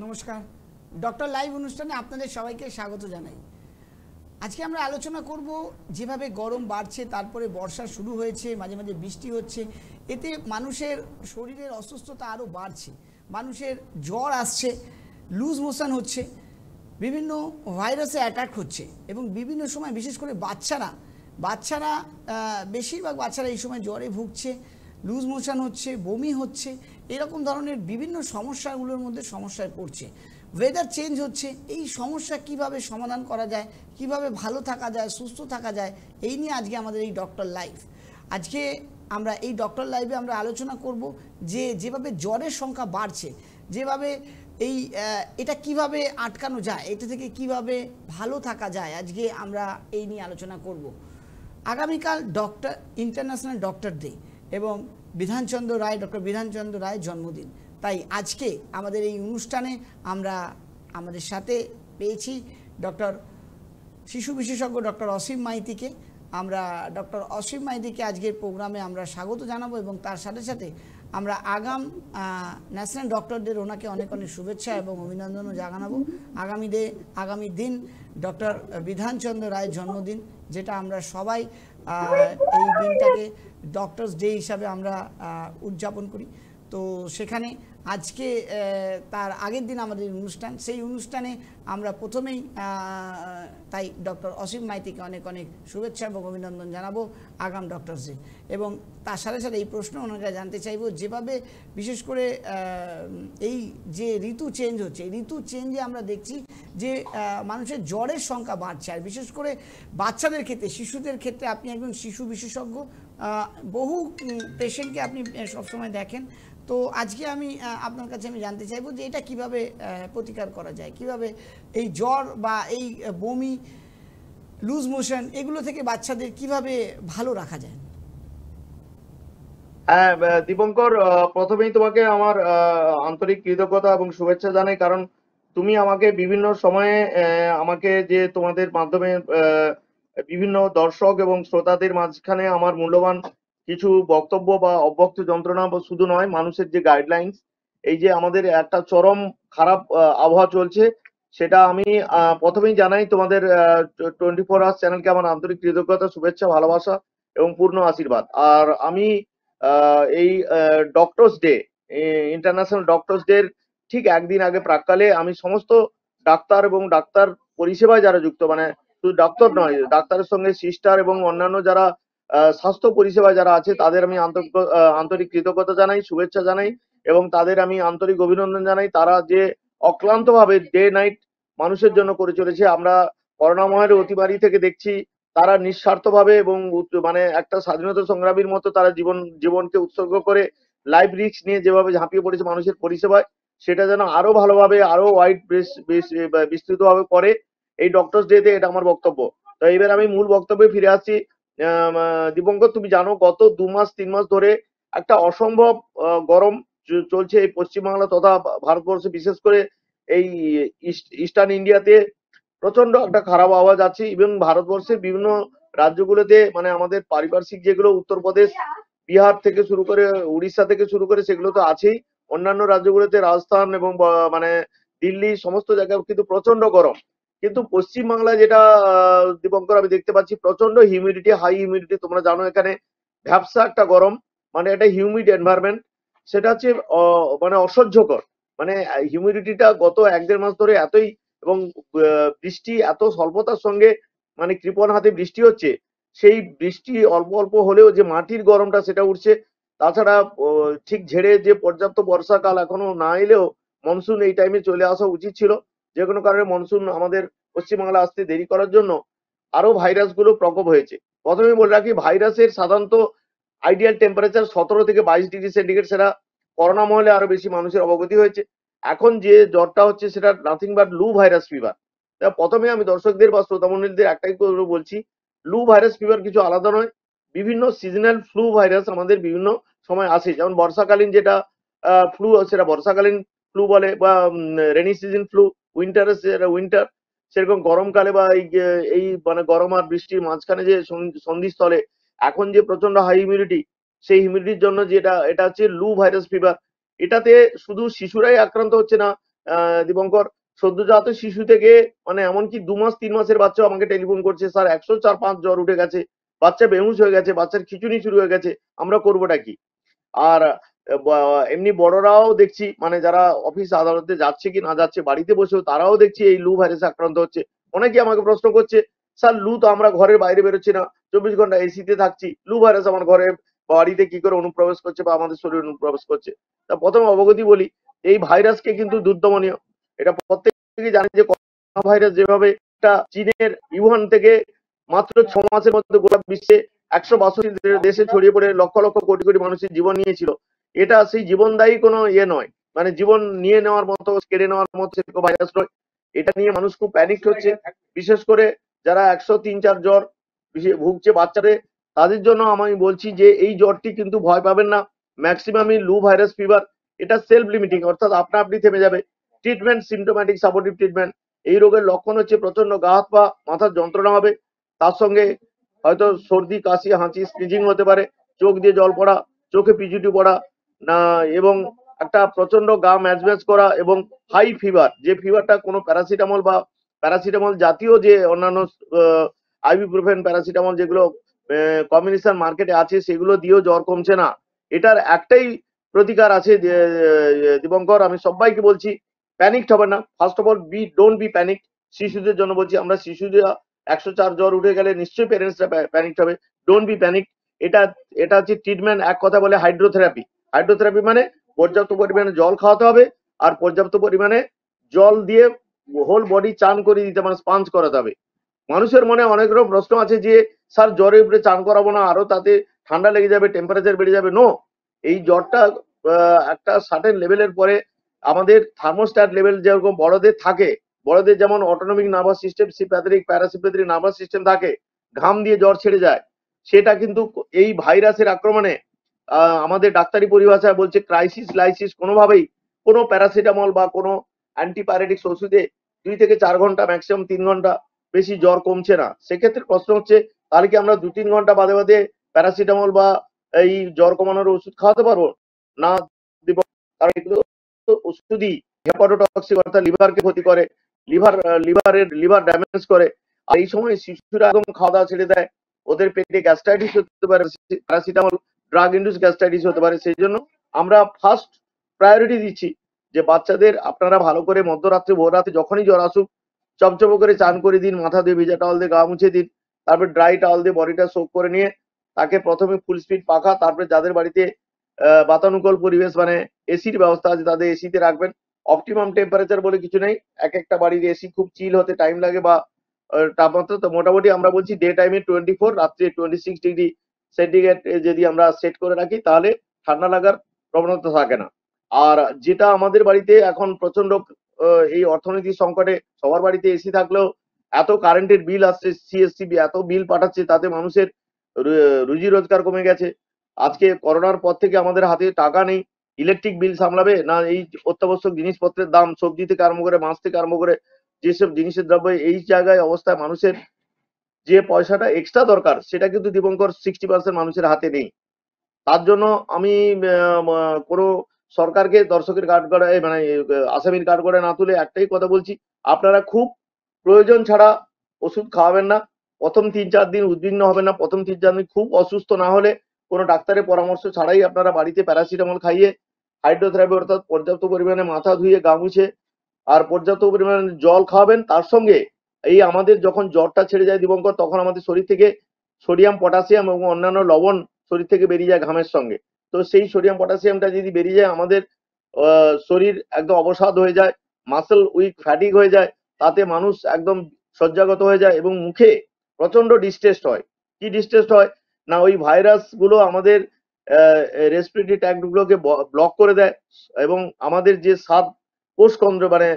নমস্কার, doctor live অনুষ্ঠানে আপনাদের সবাইকে স্বাগত জানাই। আজকে আমরা আলোচনা করব যেভাবে গরম বাড়ছে, তারপরে বর্ষা শুরু হয়েছে, মাঝে মাঝে বৃষ্টি হচ্ছে, এতে মানুষের শরীরের অসুস্থতা আরও বাড়ছে। মানুষের জ্বর আসছে, লুজ মোশন হচ্ছে, বিভিন্ন ভাইরাসে অ্যাটাক হচ্ছে এবং বিভিন্ন সময় বিশেষ করে বাচ্চারা বেশিরভাগ বাচ্চারা এই সময় জ্বরে ভুগছে, লুজ মোশন হচ্ছে, বমি হচ্ছে, এরকম ধরনের বিভিন্ন সমস্যাগুলোর মধ্যে সমস্যায় পড়ছে। ওয়েদার চেঞ্জ হচ্ছে, এই সমস্যা কিভাবে সমাধান করা যায়, কিভাবে ভালো থাকা যায়, সুস্থ থাকা যায়, এই নিয়ে আজকে আমাদের এই ডক্টর লাইভ। আজকে আমরা এই ডক্টর লাইভে আমরা আলোচনা করব যেভাবে জ্বরের সংখ্যা বাড়ছে, যেভাবে এটা কিভাবে আটকানো যায়, এটা থেকে কিভাবে ভালো থাকা যায়, আজকে আমরা এই নিয়ে আলোচনা করব। আগামীকাল ইন্টারন্যাশনাল ডক্টর ডে এবং ডক্টর বিধানচন্দ্র রায়ের জন্মদিন। তাই আজকে আমাদের এই অনুষ্ঠানে আমরা আমাদের সাথে পেয়েছি শিশু বিশেষজ্ঞ ডক্টর অসীম মাইতিকে। আমরা ডক্টর অসীম মাইতিকে আজকের প্রোগ্রামে আমরা স্বাগত জানাবো এবং তার সাথে সাথে আমরা ন্যাশনাল ডক্টর ডের ওনাকে অনেক অনেক শুভেচ্ছা এবং অভিনন্দনও জানাবো। আগামী দিন ডক্টর বিধানচন্দ্র রায়ের জন্মদিন, যেটা আমরা সবাই এই দিনটাকে ডক্টরস ডে হিসাবে আমরা উদযাপন করি। তো সেখানে আজকে তার আগের দিন আমাদের অনুষ্ঠান, সেই অনুষ্ঠানে আমরা প্রথমেই তাই ডক্টর অসীম মাইতিকে অনেক অনেক শুভেচ্ছা এবং অভিনন্দন জানাবো আগাম ডক্টরস ডে। এবং তার সাথে সাথে এই প্রশ্ন ওনাকে জানতে চাইব, যেভাবে বিশেষ করে এই যে ঋতু চেঞ্জ হচ্ছে, এই ঋতু চেঞ্জে আমরা দেখছি যে মানুষের জ্বরের সংখ্যা বাড়ছে, আর বিশেষ করে বাচ্চাদের ক্ষেত্রে, শিশুদের ক্ষেত্রে। আপনি একজন শিশু বিশেষজ্ঞ, বহু পেশেন্টকে আপনি সবসময় দেখেন। তো আজকে আপনার কাছে আমি জানতে চাইবো যে এটা কিভাবে প্রতিকার করা যায়, কিভাবে এই জ্বর বা এই বমি, লুজ মোশন, এগুলো থেকে বাচ্চাদের কিভাবে ভালো রাখা যায়। হ্যাঁ দীপঙ্কর, প্রথমেই তোমাকে আমার আন্তরিক কৃতজ্ঞতা এবং শুভেচ্ছা জানাই, কারণ তুমি আমাকে বিভিন্ন সময়ে আমাকে যে তোমাদের মাধ্যমে বিভিন্ন দর্শক এবং শ্রোতাদের মাঝখানে আমার মূল্যবান কিছু বক্তব্য বা অব্যক্ত যন্ত্রণা বা শুধু নয়, মানুষের যে গাইডলাইন্স, এই যে আমাদের একটা চরম খারাপ আবহাওয়া চলছে, সেটা আমি প্রথমেই জানাই তোমাদের 24 আওয়ার্স চ্যানেলকে আমার আন্তরিক কৃতজ্ঞতা, শুভেচ্ছা, ভালোবাসা এবং পূর্ণ আশীর্বাদ। আর আমি এই doctors day, international doctors day ঠিক একদিন আগে প্রাক্কালে আমি সমস্ত ডাক্তার এবং ডাক্তার পরিষেবায় যারা যুক্ত, মানে শুধু ডাক্তার নয়, ডাক্তারের সঙ্গে সিস্টার এবং অন্যান্য যারা স্বাস্থ্য পরিষেবায় যারা আছে, তাদের আমি আন্তরিক কৃতজ্ঞতা জানাই, শুভেচ্ছা জানাই এবং তাদের আমি আন্তরিক অভিনন্দন জানাই। তারা যে অক্লান্তভাবে ডে নাইট মানুষের জন্য করে চলেছে, আমরা করোনা মহামারীর অতিমারি থেকে দেখছি তারা নিঃস্বার্থভাবে এবং মানে একটা স্বাধীনতা সংগ্রামীর মতো তারা জীবনকে উৎসর্গ করে লাইফ রিস্ক নিয়ে যেভাবে ঝাঁপিয়ে পড়েছে মানুষের পরিষেবায়, সেটা যেন আরো ভালোভাবে, আরো ওয়াইড বিস্তৃতভাবে করে এই ডক্টরস ডে তে, এটা আমার বক্তব্য। তো এবার আমি মূল বক্তব্যে ফিরে আসছি। দীপঙ্কর, তুমি জানো গত 2-3 মাস ধরে একটা অসম্ভব গরম চলছে এই পশ্চিমবাংলা তথা ভারতবর্ষে, বিশেষ করে এই ইস্টার্ন ইন্ডিয়াতে প্রচন্ড একটা খারাপ আওয়াজ আছে। ইভেন ভারতবর্ষের বিভিন্ন রাজ্যগুলোতে, মানে আমাদের পারিপার্শ্বিক যেগুলো উত্তরপ্রদেশ, বিহার থেকে শুরু করে উড়িষ্যা থেকে শুরু করে, সেগুলো তো আছেই। অন্যান্য রাজ্যগুলোতে রাজস্থান এবং মানে দিল্লি, সমস্ত জায়গায় কিন্তু প্রচন্ড গরম। কিন্তু পশ্চিমবাংলায় যেটা দীপঙ্কর আমি দেখতে পাচ্ছি, প্রচন্ড হিউমিডিটি, হাই হিউমিডিটি। তোমরা জানো এখানে ভ্যাপসা একটা গরম, মানে একটা হিউমিড এনভায়রনমেন্ট, সেটা হচ্ছে মানে অসহ্যকর। মানে হিউমিডিটিটা গত 1-1.5 মাস ধরে এতই, এবং বৃষ্টি এত স্বল্পতার সঙ্গে, মানে কৃপণ হাতে বৃষ্টি হচ্ছে। সেই বৃষ্টি অল্প অল্প হলেও যে মাটির গরমটা সেটা উঠছে। তাছাড়া ঠিক ঝেড়ে যে পর্যাপ্ত বর্ষাকাল এখনো না এলেও মনসুন এই টাইমে চলে আসা উচিত ছিল। যে কোনো কারণে মনসুন আমাদের পশ্চিমবাংলা আসতে দেরি করার জন্য আরো ভাইরাসগুলো প্রকোপ হয়েছে। প্রথমে বলে রাখি, ভাইরাসের সাধারণত আইডিয়াল টেম্পারেচার 17 থেকে 22 ডিগ্রি সেন্টিগ্রেড, সেটা করোনা মহলে আরো বেশি মানুষের অবগতি হয়েছে। এখন যে জ্বরটা হচ্ছে সেটা নাথিং বাট লু ভাইরাস ফিভার। প্রথমে আমি দর্শকদের বা শ্রোতামণ্ডলীদের একটাই করে বলছি, লু ভাইরাস ফিভার কিছু আলাদা নয়। বিভিন্ন সিজনাল ফ্লু ভাইরাস আমাদের বিভিন্ন সময় আসে, যেমন বর্ষাকালীন যেটা ফ্লু, সেটা বর্ষাকালীন ফ্লু বলে, বা রেনি সিজন ফ্লু, উইন্টারে সেটা উইন্টার। সেরকম গরমকালে বা এই মানে গরম আর বৃষ্টির মাঝখানে যে সন্ধিস্থলে এখন যে প্রচন্ড হাই হিউমিডিটি, সেই হিউমিডিটির জন্য যেটা, এটা হচ্ছে লু ভাইরাস ফিভার। এটাতে শুধু শিশুরাই আক্রান্ত হচ্ছে না, দীপঙ্কর, সদ্যজাত শিশু থেকে মানে এমনকি 2 মাস 3 মাসের বাচ্চাও আমাকে টেলিফোন করছে, স্যার 104-5 জ্বর উঠে গেছে, বাচ্চা বেহুশ হয়ে গেছে, বাচ্চার খিঁচুনি শুরু হয়ে গেছে, আমরা করবোটা কি? আর এমনি বড়রাও দেখছি মানে যারা অফিস আদালতে যাচ্ছে কি না যাচ্ছে, বাড়িতে বসেও তারাও দেখছি এই লু ভাইরাসে আক্রান্ত হচ্ছে। অনেকে আমাকে প্রশ্ন করছে, স্যার লু তো আমরা ঘরের বাইরে বেরোচ্ছি না, 24 ঘন্টা এসিতে থাকছি, লু ভাইরাস আমার ঘরে বাড়িতে কি করে অনুপ্রবেশ করছে বা আমাদের শরীরে অনুপ্রবেশ করছে? তা প্রথমে অবগতি বলি, এই ভাইরাসকে কিন্তু দুর্দমনীয়, এটা প্রত্যেকে জানে যে করোনা ভাইরাস যেভাবে একটা চীনের ইউহান থেকে মাত্র 6 মাসের মধ্যে গোটা বিশ্বে 162 দেশে ছড়িয়ে পড়ে লক্ষ লক্ষ কোটি কোটি মানুষের জীবন নিয়েছিল, এটা সেই জীবনদায়ী কোনো ইয়ে নয়, মানে জীবন নিয়ে নেওয়ার মতো কেড়ে নেওয়ার মতো সেরকম ভাইরাস নয়। এটা নিয়ে মানুষ খুব প্যানিক হচ্ছে, বিশেষ করে যারা 103-4 জ্বর ভুগছে বাচ্চাদের, তাদের জন্য আমি বলছি যে এই জ্বরটি কিন্তু ভয় পাবেন না, ম্যাক্সিমামই লু ভাইরাস ফিভার, এটা সেলফ লিমিটিং, অর্থাৎ আপনা আপনি থেমে যাবে। Treatment symptomatic supportive treatment. এই রোগের লক্ষণ হচ্ছে প্রচন্ড গা হাত পা মাথার যন্ত্রণা হবে, তার সঙ্গে হয়তো সর্দি কাশি হাঁচি স্নিজিং হতে পারে, চোখ দিয়ে জল পড়া, চোখে পিছুটি পড়া না, এবং একটা প্রচন্ড গা ম্যাজ ম্যাজ করা এবং হাই ফিভার, যে ফিভারটা কোনো প্যারাসিটামল বা প্যারাসিটামল জাতীয় যে অন্যান্য আইবুপ্রোফেন প্যারাসিটামল যেগুলো কম্বিনেশন মার্কেটে আছে সেগুলো দিয়েও জ্বর কমছে না। এটার একটাই প্রতিকার আছে যে দীপঙ্কর, আমি সবাইকে বলছি প্যানিকড হবে না। First of all don't be panic. শিশুদের জন্য বলছি, আমরা শিশুরা 104 জ্বর উঠে গেলে নিশ্চয়ই প্যারেন্টসরা প্যানিকড হবে। Don't be panic. এটা এটা হচ্ছে ট্রিটমেন্ট, এক কথা বলে হাইড্রোথেরাপি। হাইড্রোথেরাপি মানে পর্যাপ্ত পরিমাণে জল খাওয়াতে হবে, আর পর্যাপ্ত পরিমাণে জল দিয়ে হোল বডি চান করে দিতে, মানে স্পাঞ্জ করাতে হবে। মানুষের মনে অনেক রকম প্রশ্ন আছে যে স্যার জ্বরে উপরে চান করাবো না, আরো তাতে ঠান্ডা লেগে যাবে, টেম্পারেচার বেড়ে যাবে। নো, এই জ্বরটা একটা সার্টেন লেভেলের পরে আমাদের থার্মোস্ট্যাট লেভেল যেরকম বড়দের থাকে, বড়দের যেমন autonomic nervous system, sympathetic parasympathetic nervous system থাকে, ঘাম দিয়ে জ্বর ছেড়ে যায়, সেটা কিন্তু এই ভাইরাসের আক্রমণে আমাদের ডাক্তারি পরিভাষায় বলছে ক্রাইসিস লাইসিস, কোনোভাবেই কোনো প্যারাসিটামল বা কোনো অ্যান্টিপাইরেটিক্স ওষুধে 2 থেকে 4 ঘন্টা ম্যাক্সিমাম 3 ঘন্টা বেশি জ্বর কমছে না। সেক্ষেত্রে প্রশ্ন হচ্ছে, তাহলে কি আমরা 2-3 ঘন্টা বাদে বাদে প্যারাসিটামল বা এই জ্বর কমানোর ওষুধ খাওয়াতে পারবো না? দিব, কারণ এগুলো তো ওষুধই হেপাটোটক্সিক, অর্থাৎ লিভারকে ক্ষতি করে, লিভার ড্যামেজ করে। আর এই সময় শিশুরা একদম খাওয়া দাওয়া ছেড়ে দেয়, ওদের পেটে গ্যাস্ট্রাইটিস হতে পারে, প্যারাসিটামল ড্রাগ ইন্ডিউস গ্যাস্ট্রাইটিস হতে পারে। সেই জন্য আমরা ফার্স্ট প্রায়োরিটি দিচ্ছি যে বাচ্চাদের আপনারা ভালো করে মধ্যরাত্রে ভোর রাতে যখনই জ্বর আসুক চপচপ করে চান করে দিন, মাথা দিয়ে ভিজা টাওয়াল দিয়ে গা মুছে দিন, তারপর ড্রাই টাওয়াল দিয়ে বডিটা সোক করে নিয়ে তাকে প্রথমে ফুল স্পিড পাখা, তারপরে যাদের বাড়িতে বাতানুকূল পরিবেশ মানে এসির ব্যবস্থা আছে তাদের এসিতে রাখবেন। অপটিমাম টেম্পারেচার বলে কিছু নেই, এক একটা বাড়ির এসি খুব চিল হতে টাইম লাগে বা তাপমাত্রা, তো মোটামুটি আমরা বলছি ডে টাইমে 24, রাত্রে 26 ডিগ্রি সেন্টিগ্রেড যদি আমরা সেট করে রাখি তাহলে ঠান্ডা লাগার প্রবণতা থাকে না। আর যেটা আমাদের বাড়িতে এখন প্রচন্ড এই অর্থনৈতিক সংকটে সবার বাড়িতে এসি থাকলেও এত কারেন্টের বিল আসছে, সিএসসিবি এত বিল পাঠাচ্ছে, তাতে মানুষের রুজি রোজগার কমে গেছে। আজকে করোনার পর থেকে আমাদের হাতে টাকা নেই, ইলেকট্রিক বিল সামলাবে না, এই অত্যাবশ্যক জিনিসপত্রের দাম, সবজি থেকে আরম্ভ করে মাছ থেকে আরম্ভ করে যেসব জিনিসের দ্রব্য, এই জায়গায় অবস্থায় মানুষের যে পয়সাটা এক্সট্রা দরকার সেটা কিন্তু দীপঙ্কর 60% মানুষের হাতে নেই। তার জন্য আমি কোনো সরকারকে দর্শকের কাঠগড়ায় মানে আসামির কাঠগড়ায় না তুলে একটাই কথা বলছি, আপনারা খুব প্রয়োজন ছাড়া ওষুধ খাওয়াবেন না। প্রথম 3-4 দিন উদ্বিগ্ন হবেন না, প্রথম 3-4 দিন খুব অসুস্থ না হলে কোনো ডাক্তারের পরামর্শ ছাড়াই আপনারা বাড়িতে প্যারাসিটামল খাইয়ে হাইড্রোথেরাপি, অর্থাৎ পর্যাপ্ত পরিমাণে মাথা ধুয়ে গা মুছে আর পর্যাপ্ত পরিমাণে জল খাওয়াবেন। তার সঙ্গে এই আমাদের যখন জ্বরটা ছেড়ে যায় দীপঙ্কর, তখন আমাদের শরীর থেকে সোডিয়াম পটাশিয়াম এবং অন্যান্য লবণ শরীর থেকে বেরিয়ে যায় ঘামের সঙ্গে। তো সেই সোডিয়াম পটাশিয়ামটা যদি বেরিয়ে যায়, আমাদের শরীর একদম অবসাদ হয়ে যায়, মাসল উইক ফ্যাটিক হয়ে যায়, তাতে মানুষ একদম শয্যাগত হয়ে যায় এবং মুখে প্রচন্ড ডিস্টেস্ট হয়। কি ডিস্টেস্ট হয় না, ওই ভাইরাস গুলো আমাদের রেসপিরেটরি ট্র্যাক্ট গুলোকে ব্লক করে দেয় এবং আমাদের যে স্বাদ কোষ কেন্দ্র মানে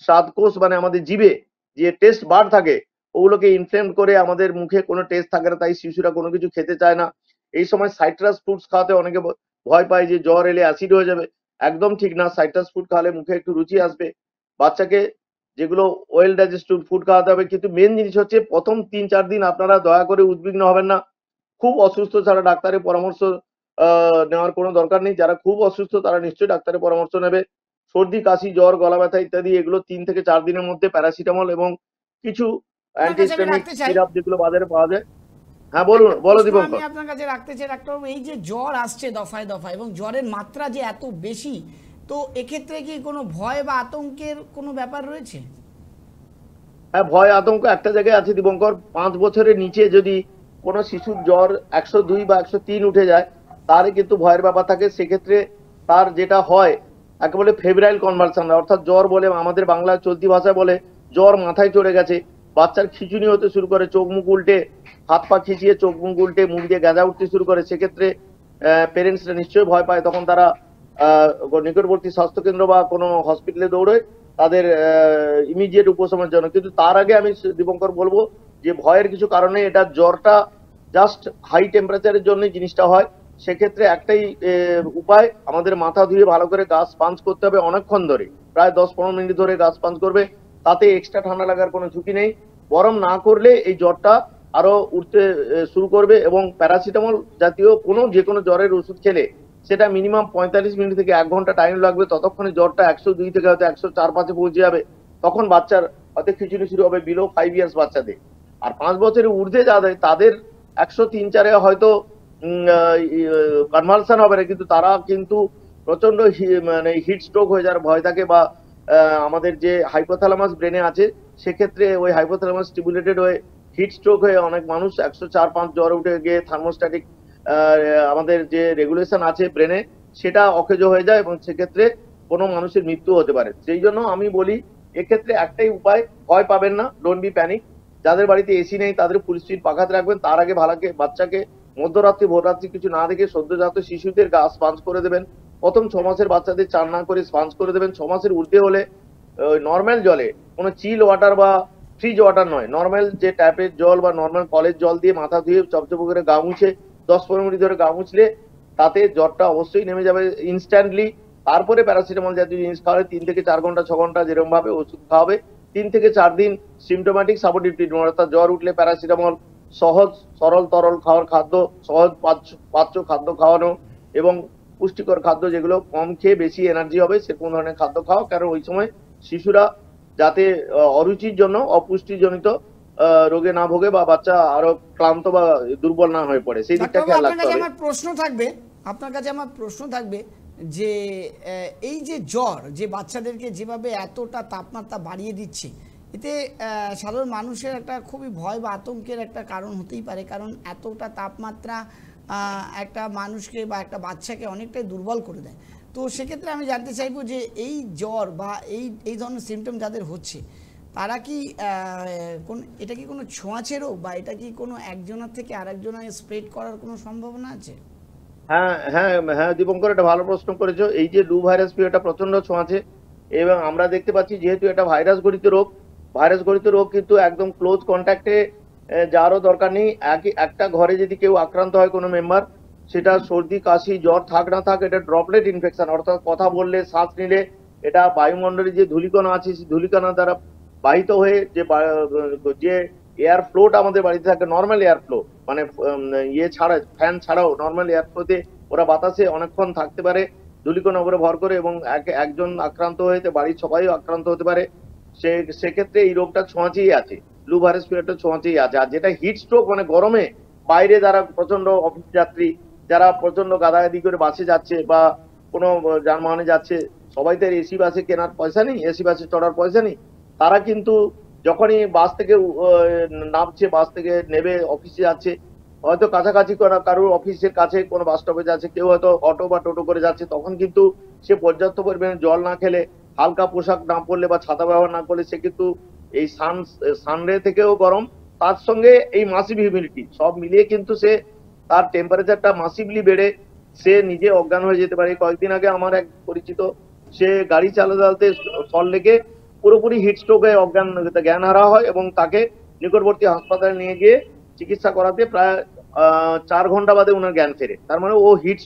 স্বাদ কোষ মানে আমাদের জিভে যে টেস্ট বার থাকে ওগুলোকে ইনফ্লেম করে আমাদের মুখে কোনো টেস্ট থাকে না, তাই শিশুরা কোনো কিছু খেতে চায় না। এই সময় সাইট্রাস ফ্রুটস খাওয়াতে অনেকে ভয় পায় যে জ্বর এলে অ্যাসিড হয়ে যাবে, একদম ঠিক না। সাইট্রাস ফ্রুট খাওয়ালে মুখে একটু রুচি আসবে। বাচ্চাকে যেগুলো ওয়েল ডাইজেস্টিভ ফুড খাওয়াতে হবে, কিন্তু মেন জিনিস হচ্ছে প্রথম 3-4 দিন আপনারা দয়া করে উদ্বিগ্ন হবেন না। খুব অসুস্থ ছাড়া ডাক্তারের পরামর্শ নেওয়ার কোনো দরকার নেই। যারা খুব অসুস্থ তারা নিশ্চয়ই ডাক্তারের পরামর্শ নেবে। সর্দি কাশি জ্বর গলা ব্যথা ইত্যাদি এগুলো 3 থেকে 4 দিনের মধ্যে প্যারাসিটামল এবং কিছু আপনার কাছে আমি অ্যান্টিহিস্টামিক রাখতে চাই সিরাপ যেগুলো বাজারে পাওয়া যায়। হ্যাঁ বলুন, একটা বলো প্রশ্ন আমি দীপঙ্কর। আপনার কাছে রাখতে চাই ডাক্তারবাবু, এই যে জ্বর আসছে দফায় দফায় এবং জ্বরের মাত্রা যে এত বেশি, তো এক্ষেত্রে কি কোনো ভয় বা আতঙ্কের কোনো ব্যাপার রয়েছে? হ্যাঁ, ভয় আতঙ্ক একটা জায়গায় আছে দীপঙ্কর। 5 বছরের নিচে যদি কোনো শিশুর জ্বর 102 বা 103 উঠে যায়, তাহলে কিন্তু ভয়ের ব্যাপার থাকে। সেক্ষেত্রে তার যেটা হয় তাকে বলে ফেব্রাইল কনভালশন, অর্থাৎ জ্বর বলে আমাদের বাংলায় চলতি ভাষায় বলে জ্বর মাথায় চড়ে গেছে। বাচ্চার খিঁচুনি হতে শুরু করে, চোখ মুখ উল্টে, হাত পা খিঁচিয়ে চোখ মুখ উল্টে, মুখ দিয়ে গেঁজা উঠতে শুরু করে। সেক্ষেত্রে পেরেন্টসরা নিশ্চয়ই ভয় পায়। তখন তারা নিকটবর্তী স্বাস্থ্যকেন্দ্র বা কোনো হসপিটালে দৌড়ে তাদের ইমিডিয়েট উপশমের জন্য। কিন্তু তার আগে আমি দীপঙ্কর বলবো যে ভয়ের কিছু কারণে এটা জ্বরটা জাস্ট হাই টেম্পারেচারের জন্য জিনিসটা হয়। সেক্ষেত্রে একটাই উপায়, আমাদের মাথা ধুয়ে ভালো করে গা স্পঞ্জ করতে হবে অনেকক্ষণ ধরে, প্রায় 10-15 মিনিট ধরে গা স্পঞ্জ করবে। তাতে এক্সট্রা ঠান্ডা লাগার কোনো ঝুঁকি নেই। গরম না করলে এই জ্বরটা আরো উঠতে শুরু করবে। এবং প্যারাসিটামল জাতীয় যে কোনো জ্বরের ওষুধ খেলে সেটা মিনিমাম 45 মিনিট থেকে 1 ঘন্টা টাইম লাগবে। ততক্ষণে জ্বরটা 102 থেকে হয়তো 104-5 পৌঁছে যাবে। তখন বাচ্চার হয়তো খিচুনি শুরু হবে বিলো 5 ইয়ার্স বাচ্চাদের। আর 5 বছরের ঊর্ধ্বে যাদের, তাদের 103-4 হয়তো কনভালশন হবে না, কিন্তু তারা কিন্তু প্রচন্ড মানে হিট স্ট্রোক হয়ে যাওয়ার ভয় থাকে। বা আমাদের যে হাইপোথ্যালামাস ব্রেনে আছে, সেক্ষেত্রে ওই হাইপোথ্যালামাস স্টিমুলেটেড হয়ে হিট স্ট্রোক হয়ে অনেক মানুষ 104-5 জ্বর উঠে গিয়ে থার্মোস্ট্যাটিক আমাদের যে রেগুলেশন আছে ব্রেনে, সেটা অকেজ হয়ে যায় এবং সেক্ষেত্রে কোনো মানুষের মৃত্যু হতে পারে। সেই জন্য আমি বলি এক্ষেত্রে একটাই উপায়, ভয় পাবেন না, ডোন্ট বি প্যানিক। যাদের বাড়িতে এসি নেই তাদের ফুল স্পিড পাখাতে রাখবেন। তার আগে বাচ্চাকে মধ্যরাত্রি ভোররাত্রি কিছু না দেখে সদ্যজাত শিশুদের গা স্পঞ্জ করে দেবেন। প্রথম 6 মাসের বাচ্চাদের চান না করে স্পঞ্জ করে দেবেন। 6 মাসের ঊর্ধ্বে হলে নর্মাল জলে, কোনো চিল ওয়াটার বা ফ্রিজ ওয়াটার নয়, নর্মাল যে ট্যাপের জল বা নর্মাল কলের জল দিয়ে মাথা ধুয়ে চপচপ করে গা মুছে 10-15 মিনিট ধরে গা মুছলে তাতে জ্বরটা অবশ্যই নেমে যাবে ইনস্ট্যান্টলি। তারপরে প্যারাসিটামল জাতীয় জিনিস খাওয়ালে 3 থেকে 4 ঘন্টা 6 ঘন্টা যেরকম ভাবে ওষুধ খাওয়াবে। 3 থেকে 4 দিন সিমটোম্যাটিক সাপোর্টিভ ট্রিটমেন্ট, অর্থাৎ জ্বর উঠলে প্যারাসিটামল, সহজ সরল তরল খাওয়ার খাদ্য, সহজ পাচ্য খাদ্য খাওয়ানো এবং পুষ্টিকর খাদ্য যেগুলো কম খেয়ে বেশি এনার্জি হবে সেরকম ধরনের খাদ্য খাওয়া। কারণ ওই সময় শিশুরা যাতে অরুচির জন্য অপুষ্টিজনিত রোগে না ভোগে বা বাচ্চা আরো ক্লান্ত বা দুর্বল না হয়ে পড়ে, সেই দিকটা খেয়াল রাখতে হবে। আপনার কাছে আমার প্রশ্ন থাকবে যে এই যে জ্বর যে বাচ্চাদেরকে যেভাবে এতটা তাপমাত্রা বাড়িয়ে দিচ্ছে, এতে সাধারণ মানুষের একটা খুবই ভয় বা আতঙ্কের একটা কারণ হতেই পারে। কারণ এতটা তাপমাত্রা একটা মানুষকে বা একটা বাচ্চাকে অনেকটাই দুর্বল করে দেয়। তো সেক্ষেত্রে আমি জানতে চাইবো যে এই জ্বর বা এই ধরনের সিমটম যাদের হচ্ছে, তারা কি এটা কি কোনো ছোঁয়াচে রোগ, বা এটা কি কোনো একজনের থেকে আরেকজনের স্প্রেড করার কোনো সম্ভাবনা আছে? হ্যাঁ হ্যাঁ হ্যাঁ দীপঙ্কর, এটা ভালো প্রশ্ন করেছো। এই যে লু ভাইরাস এটা প্রচন্ড ছোঁয়াচে এবং আমরা দেখতে পাচ্ছি যেহেতু এটা ভাইরাস ঘটিত রোগ কিন্তু একদম ক্লোজ কন্ট্যাক্টে যাওয়ারও দরকার নেই। একটা ঘরে যদি কেউ আক্রান্ত হয় কোনো মেম্বার, সেটা সর্দি কাশি জ্বর থাক না থাক, এটা ড্রপলেট ইনফেকশন, অর্থাৎ কথা বললে শ্বাস নিলে এটা বায়ুমণ্ডলে যে ধূলিকণা আছে সেই ধূলিকণা দ্বারা বাহিত হয়ে যে এয়ার ফ্লোটা আমাদের বাড়িতে থাকে, নর্মাল এয়ার ফ্লো, মানে ছাড়া ফ্যান ছাড়াও নর্মাল এয়ার ফ্লোতে ওরা বাতাসে অনেকক্ষণ থাকতে পারে ধূলিকণা উপরে ভর করে, এবং একজন আক্রান্ত হয়েছে বাড়ির সবাই আক্রান্ত হতে পারে। সেক্ষেত্রে এই রোগটা ছোঁয়াচেই আছে, লু ভাইরাস ফিভারটা ছোঁয়াচেই আছে। আর যেটা হিট স্ট্রোক, মানে গরমে বাইরে যারা প্রচন্ড অফিস যাত্রী, যারা প্রচন্ড গাদাগাদি করে বাসে যাচ্ছে বা কোনো যানবাহনে যাচ্ছে, সবাই তো এসি বাসে কেনার পয়সা নেই, এসি বাসে চড়ার পয়সা নেই, তারা কিন্তু যখনই বাস থেকে নামছে, বাস থেকে নেবে অফিসে যাচ্ছে, হয়তো কাছাকাছি কারোর অফিসের কাছে কোনো বাস স্টপে যাচ্ছে, কেউ হয়তো অটো বা টোটো করে যাচ্ছে, তখন কিন্তু সে পর্যাপ্ত পরিমাণে জল না খেলে, হালকা পোশাক না পরলে বা ছাতা ব্যবহার না করলে সে কিন্তু এই সানরে থেকেও গরম, তার সঙ্গে এই মাসিভ হিউমিডিটি সব মিলিয়ে কিন্তু সে তার টেম্পারেচারটা মাসিভলি বেড়ে সে নিজে অজ্ঞান হয়ে যেতে পারে। কয়েকদিন আগে আমার এক পরিচিত, সে গাড়ি চালাতে সল লেগে পুরোপুরি হিট স্ট্রোক হয়ে জ্ঞান হারা হয় এবং তাকে নিকটবর্তী হাসপাতালে নিয়ে গিয়ে চিকিৎসা করাতে প্রায় 4 ঘন্টা বাদে ওনার জ্ঞান ফেরে। তার মানে ও হিট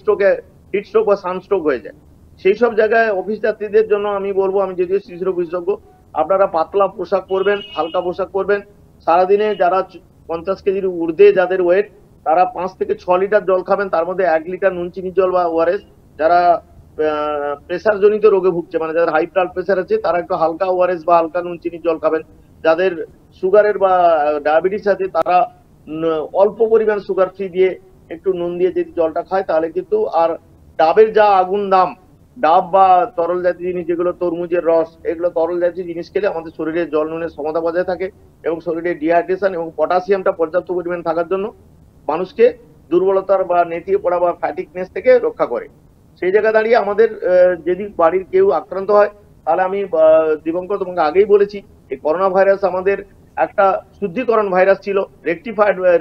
স্ট্রোক বা সানস্ট্রোক হয়ে যায়। সেই সব জায়গায় অফিস যাত্রীদের জন্য আমি বলবো, আমি যদিও শিশুরোগ বিশেষজ্ঞ, আপনারা পাতলা পোশাক পরবেন, হালকা পোশাক পরবেন। সারাদিনে যারা 50 কেজির ঊর্ধ্বে যাদের ওয়েট, তারা 5 থেকে 6 লিটার জল খাবেন, তার মধ্যে 1 লিটার নুন চিনির জল বা ওআরএস। যারা প্রেসার জনিত রোগে ভুগছে, মানে যাদের হাই ব্লাড প্রেসার আছে তারা একটু হালকা ওআরএস বা হালকা নুন চিনির জল খাবেন। যাদের সুগারের বা ডায়াবেটিস আছে তারা অল্প পরিমাণ সুগার ফ্রি দিয়ে একটু নুন দিয়ে যদি জলটা খায় তাহলে কিন্তু, আর ডাবের যা আগুন দাম, ডাব বা তরল জাতীয় জিনিস যেগুলো তরমুজের রস, এগুলো তরল জাতীয় জিনিস খেলে আমাদের শরীরে জল নুনের সমতা বজায় থাকে এবং শরীরে ডিহাইড্রেশন এবং পটাশিয়ামটা পর্যাপ্ত পরিমাণে থাকার জন্য মানুষকে দুর্বলতার বা নেতিয়ে পড়া বা ফ্যাটিকনেস থেকে রক্ষা করে। সেই জায়গায় দাঁড়িয়ে আমাদের যদি বাড়ির কেউ আক্রান্ত হয় তাহলে আমি দিবঙ্কর তোমাকে আগেই বলেছি, এই করোনা ভাইরাস আমাদের একটা শুদ্ধিকরণ ভাইরাস ছিল,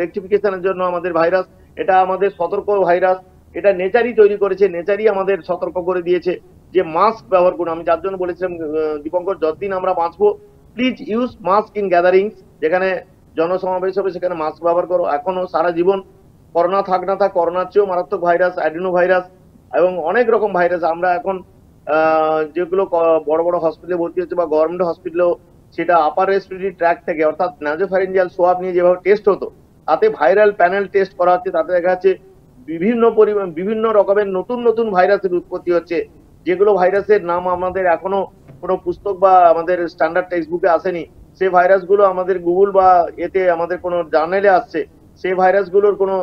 রেকটিফিকেশনের জন্য আমাদের ভাইরাস, এটা আমাদের সতর্ক ভাইরাস, এটা নেচারই তৈরি করেছে, নেচারই আমাদের সতর্ক করে দিয়েছে যে মাস্ক ব্যবহার করুন। আমি যার জন্য বলেছিলাম দীপঙ্কর, যতদিন আমরা বাঁচবো please use mask in gatherings, যেখানে জনসমাবেশ হবে সেখানে মাস্ক ব্যবহার করো। এখনো সারা জীবন করোনা থাক না থাক, করোনার চেয়েও মারাত্মক ভাইরাস অ্যাডিনো ভাইরাস এবং অনেক রকম ভাইরাস আমরা এখন যেগুলো বড় বড় হসপিটালে ভর্তি হচ্ছে বা গভর্নমেন্ট হসপিটালেও, সেটা আপার রেসপিরেটরি ট্র্যাক্ট থেকে অর্থাৎ নাজোফ্যারিঞ্জিয়াল সোয়াব নিয়ে যেভাবে টেস্ট হতো, তাতে ভাইরাল প্যানেল টেস্ট করা হচ্ছে, তাতে দেখা যাচ্ছে বিভিন্ন রকমের নতুন নতুন ভাইরাসের উৎপত্তি হচ্ছে, যেগুলো ভাইরাসের নাম আমাদের এখনো কোনো পুস্তক বা আমাদের স্ট্যান্ডার্ড টেক্সট বুকে আসেনি। সেই ভাইরাসগুলো আমাদের গুগল বা এতে আমাদের কোনো জার্নালে আসছে, সেই ভাইরাসগুলোর কোনো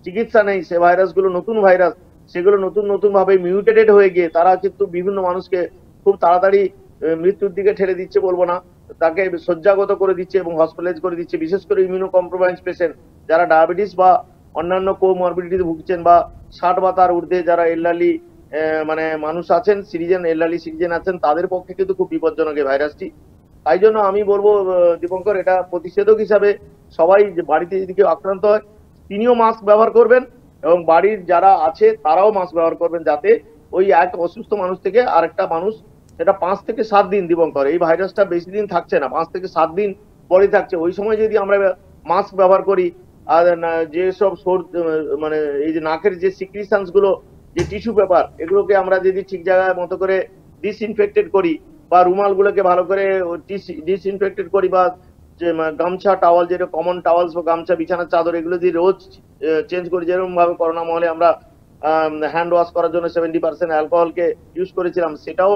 চিকিৎসা নেই, সে ভাইরাসগুলো নতুন ভাইরাস, সেগুলো নতুন নতুন ভাবে মিউটেটেড হয়ে গিয়ে তারা কিন্তু বিভিন্ন মানুষকে খুব তাড়াতাড়ি মৃত্যুর দিকে ঠেলে দিচ্ছে বলবো না, তাকে শয্যাগত করে দিচ্ছে এবং হসপিটালাইজ করে দিচ্ছে। বিশেষ করে ইমিউনো কম্প্রোমাইজ পেশেন্ট যারা ডায়াবেটিস বা অন্যান্য কোমরবিডিটিতে ভুগছেন বা 60 বা তার ঊর্ধ্বে যারা এল্ডারলি মানে মানুষ আছেন, এল্ডারলি সিটিজেন আছেন, তাদের পক্ষে কিন্তু খুব বিপজ্জনক এই ভাইরাসটি। তাই জন্য আমি বলবো দীপঙ্কর, এটা প্রতিষেধক হিসাবে সবাই যে বাড়িতে যদি কেউ আক্রান্ত হয় তিনিও মাস্ক ব্যবহার করবেন এবং বাড়ির যারা আছে তারাও মাস্ক ব্যবহার করবেন, যাতে ওই এক অসুস্থ মানুষ থেকে আরেকটা মানুষ, সেটা 5 থেকে 7 দিন দীপঙ্কর, এই ভাইরাসটা বেশি দিন থাকছে না, 5 থেকে 7 দিন পরে থাকছে, ওই সময় যদি আমরা মাস্ক ব্যবহার করি আর যেসব মানে এই যে নাকের যে সিক্রিশনস গুলো, যে টিস্যু পেপার, এগুলোকে আমরা যদি ঠিক জায়গায় মতো করে ডিসইনফেক্টেড করি বা রুমাল গুলোকে ভালো করে ডিসইনফেক্টেড করি বা যে গামছা টাওয়াল, যেটা কমন টাওয়ালস বা গামছা বিছানার চাদর, এগুলো যদি রোজ চেঞ্জ করি, যেরকম ভাবে করোনা মহলে আমরা হ্যান্ড ওয়াশ করার জন্য 70% অ্যালকোহলকে ইউজ করেছিলাম, সেটাও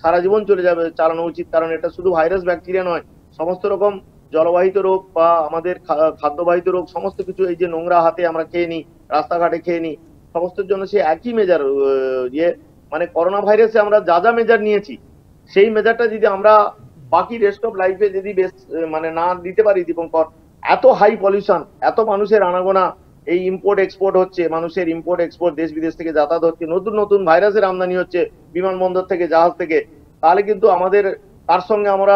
সারা জীবন চলে যাবে, চালানো উচিত। কারণ এটা শুধু ভাইরাস ব্যাকটেরিয়া নয়, সমস্ত রকম জলবাহিত রোগ বা আমাদের খাদ্যবাহিত রোগ, সমস্ত কিছু এই যে নোংরা হাতে আমরা খেয়ে নিই, রাস্তাঘাটে খেয়ে নিই, সমস্তের জন্য সে একই মেজার ইয়ে, মানে করোনা ভাইরাসে আমরা যা যা মেজার নিয়েছি সেই মেজারটা যদি আমরা বাকি রেস্ট অফ লাইফে যদি বেশ মানে না দিতে পারি দীপঙ্কর, এত হাই পলিউশন, এত মানুষের আনাগোনা, এই ইম্পোর্ট এক্সপোর্ট হচ্ছে, মানুষের ইম্পোর্ট এক্সপোর্ট, দেশ বিদেশ থেকে যাতায়াত হচ্ছে, নতুন নতুন ভাইরাসের আমদানি হচ্ছে বিমানবন্দর থেকে, জাহাজ থেকে, তাহলে কিন্তু আমাদের তার সঙ্গে আমরা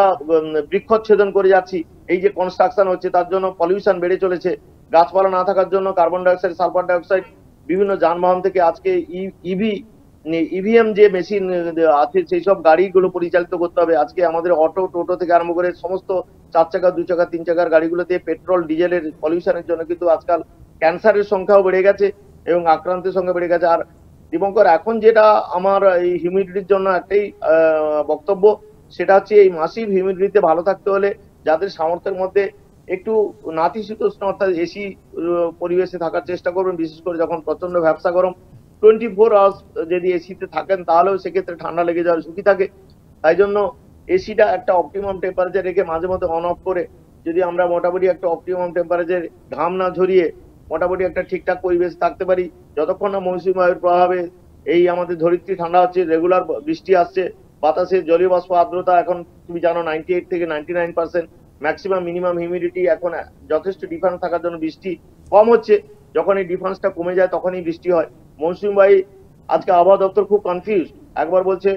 বৃক্ষচ্ছেদন করে যাচ্ছি, এই যে কনস্ট্রাকশন হচ্ছে তার জন্য পলিউশন বেড়ে চলেছে, গাছপালা না থাকার জন্য কার্বন ডাইঅক্সাইড, সালফার ডাইঅক্সাইড বিভিন্ন যানবাহন থেকে, আজকে ইভিএম যে মেশিন আছে সেই সব গাড়িগুলো পরিচালিত করতে হবে। আজকে আমাদের অটো টোটো থেকে আরম্ভ করে সমস্ত 4 চাকা 2 চাকা 3 চাকার গাড়িগুলোতে পেট্রোল ডিজেলের পলিউশনের জন্য কিন্তু আজকাল ক্যান্সারের সংখ্যাও বেড়ে গেছে এবং আক্রান্তের সংখ্যা বেড়ে গেছে। আর দীপঙ্কর, এখন যেটা আমার এই হিউমিডিটির জন্য একটাই বক্তব্য, সেটা হচ্ছে এই মাসিভ হিউমিডিটিতে ভালো থাকতে হলে যাদের সামর্থ্যের মধ্যে একটু নাতিশীতোষ্ণ অর্থাৎ এসি পরিবেশে থাকার চেষ্টা করবেন, বিশেষ করে যখন প্রচন্ড ভ্যাপসা গরম, 24 আওয়ার্স যদি এসিতে থাকেন তাহলেও সেক্ষেত্রে ঠান্ডা লেগে যাওয়ার ঝুঁকি থাকে। তাই জন্য এসিটা একটা অপটিমাম টেম্পারেচার রেখে মাঝে মধ্যে অন অফ করে যদি আমরা মোটামুটি একটা অপটিমাম টেম্পারেচার, ঘাম না ঝরিয়ে মোটামুটি একটা ঠিকঠাক পরিবেশ থাকতে পারি, যতক্ষণ না মৌসুমী বায়ুর প্রভাবে এই আমাদের ধরিত্রী ঠান্ডা হচ্ছে, রেগুলার বৃষ্টি আসছে, বাতাসে জলীয় বাষ্প আর্দ্রতা এখন তুমি জানো 98 থেকে 99%, ম্যাক্সিমাম মিনিমাম হিউমিডিটি এখন যথেষ্ট ডিফারেন্স থাকার জন্য বৃষ্টি কম হচ্ছে। যখন এই ডিফারেন্সটা কমে যায় তখনই বৃষ্টি হয়। মৌসুমী বায়ু, আজকে আবহাওয়া দপ্তর খুব কনফিউজ, একবার বলছে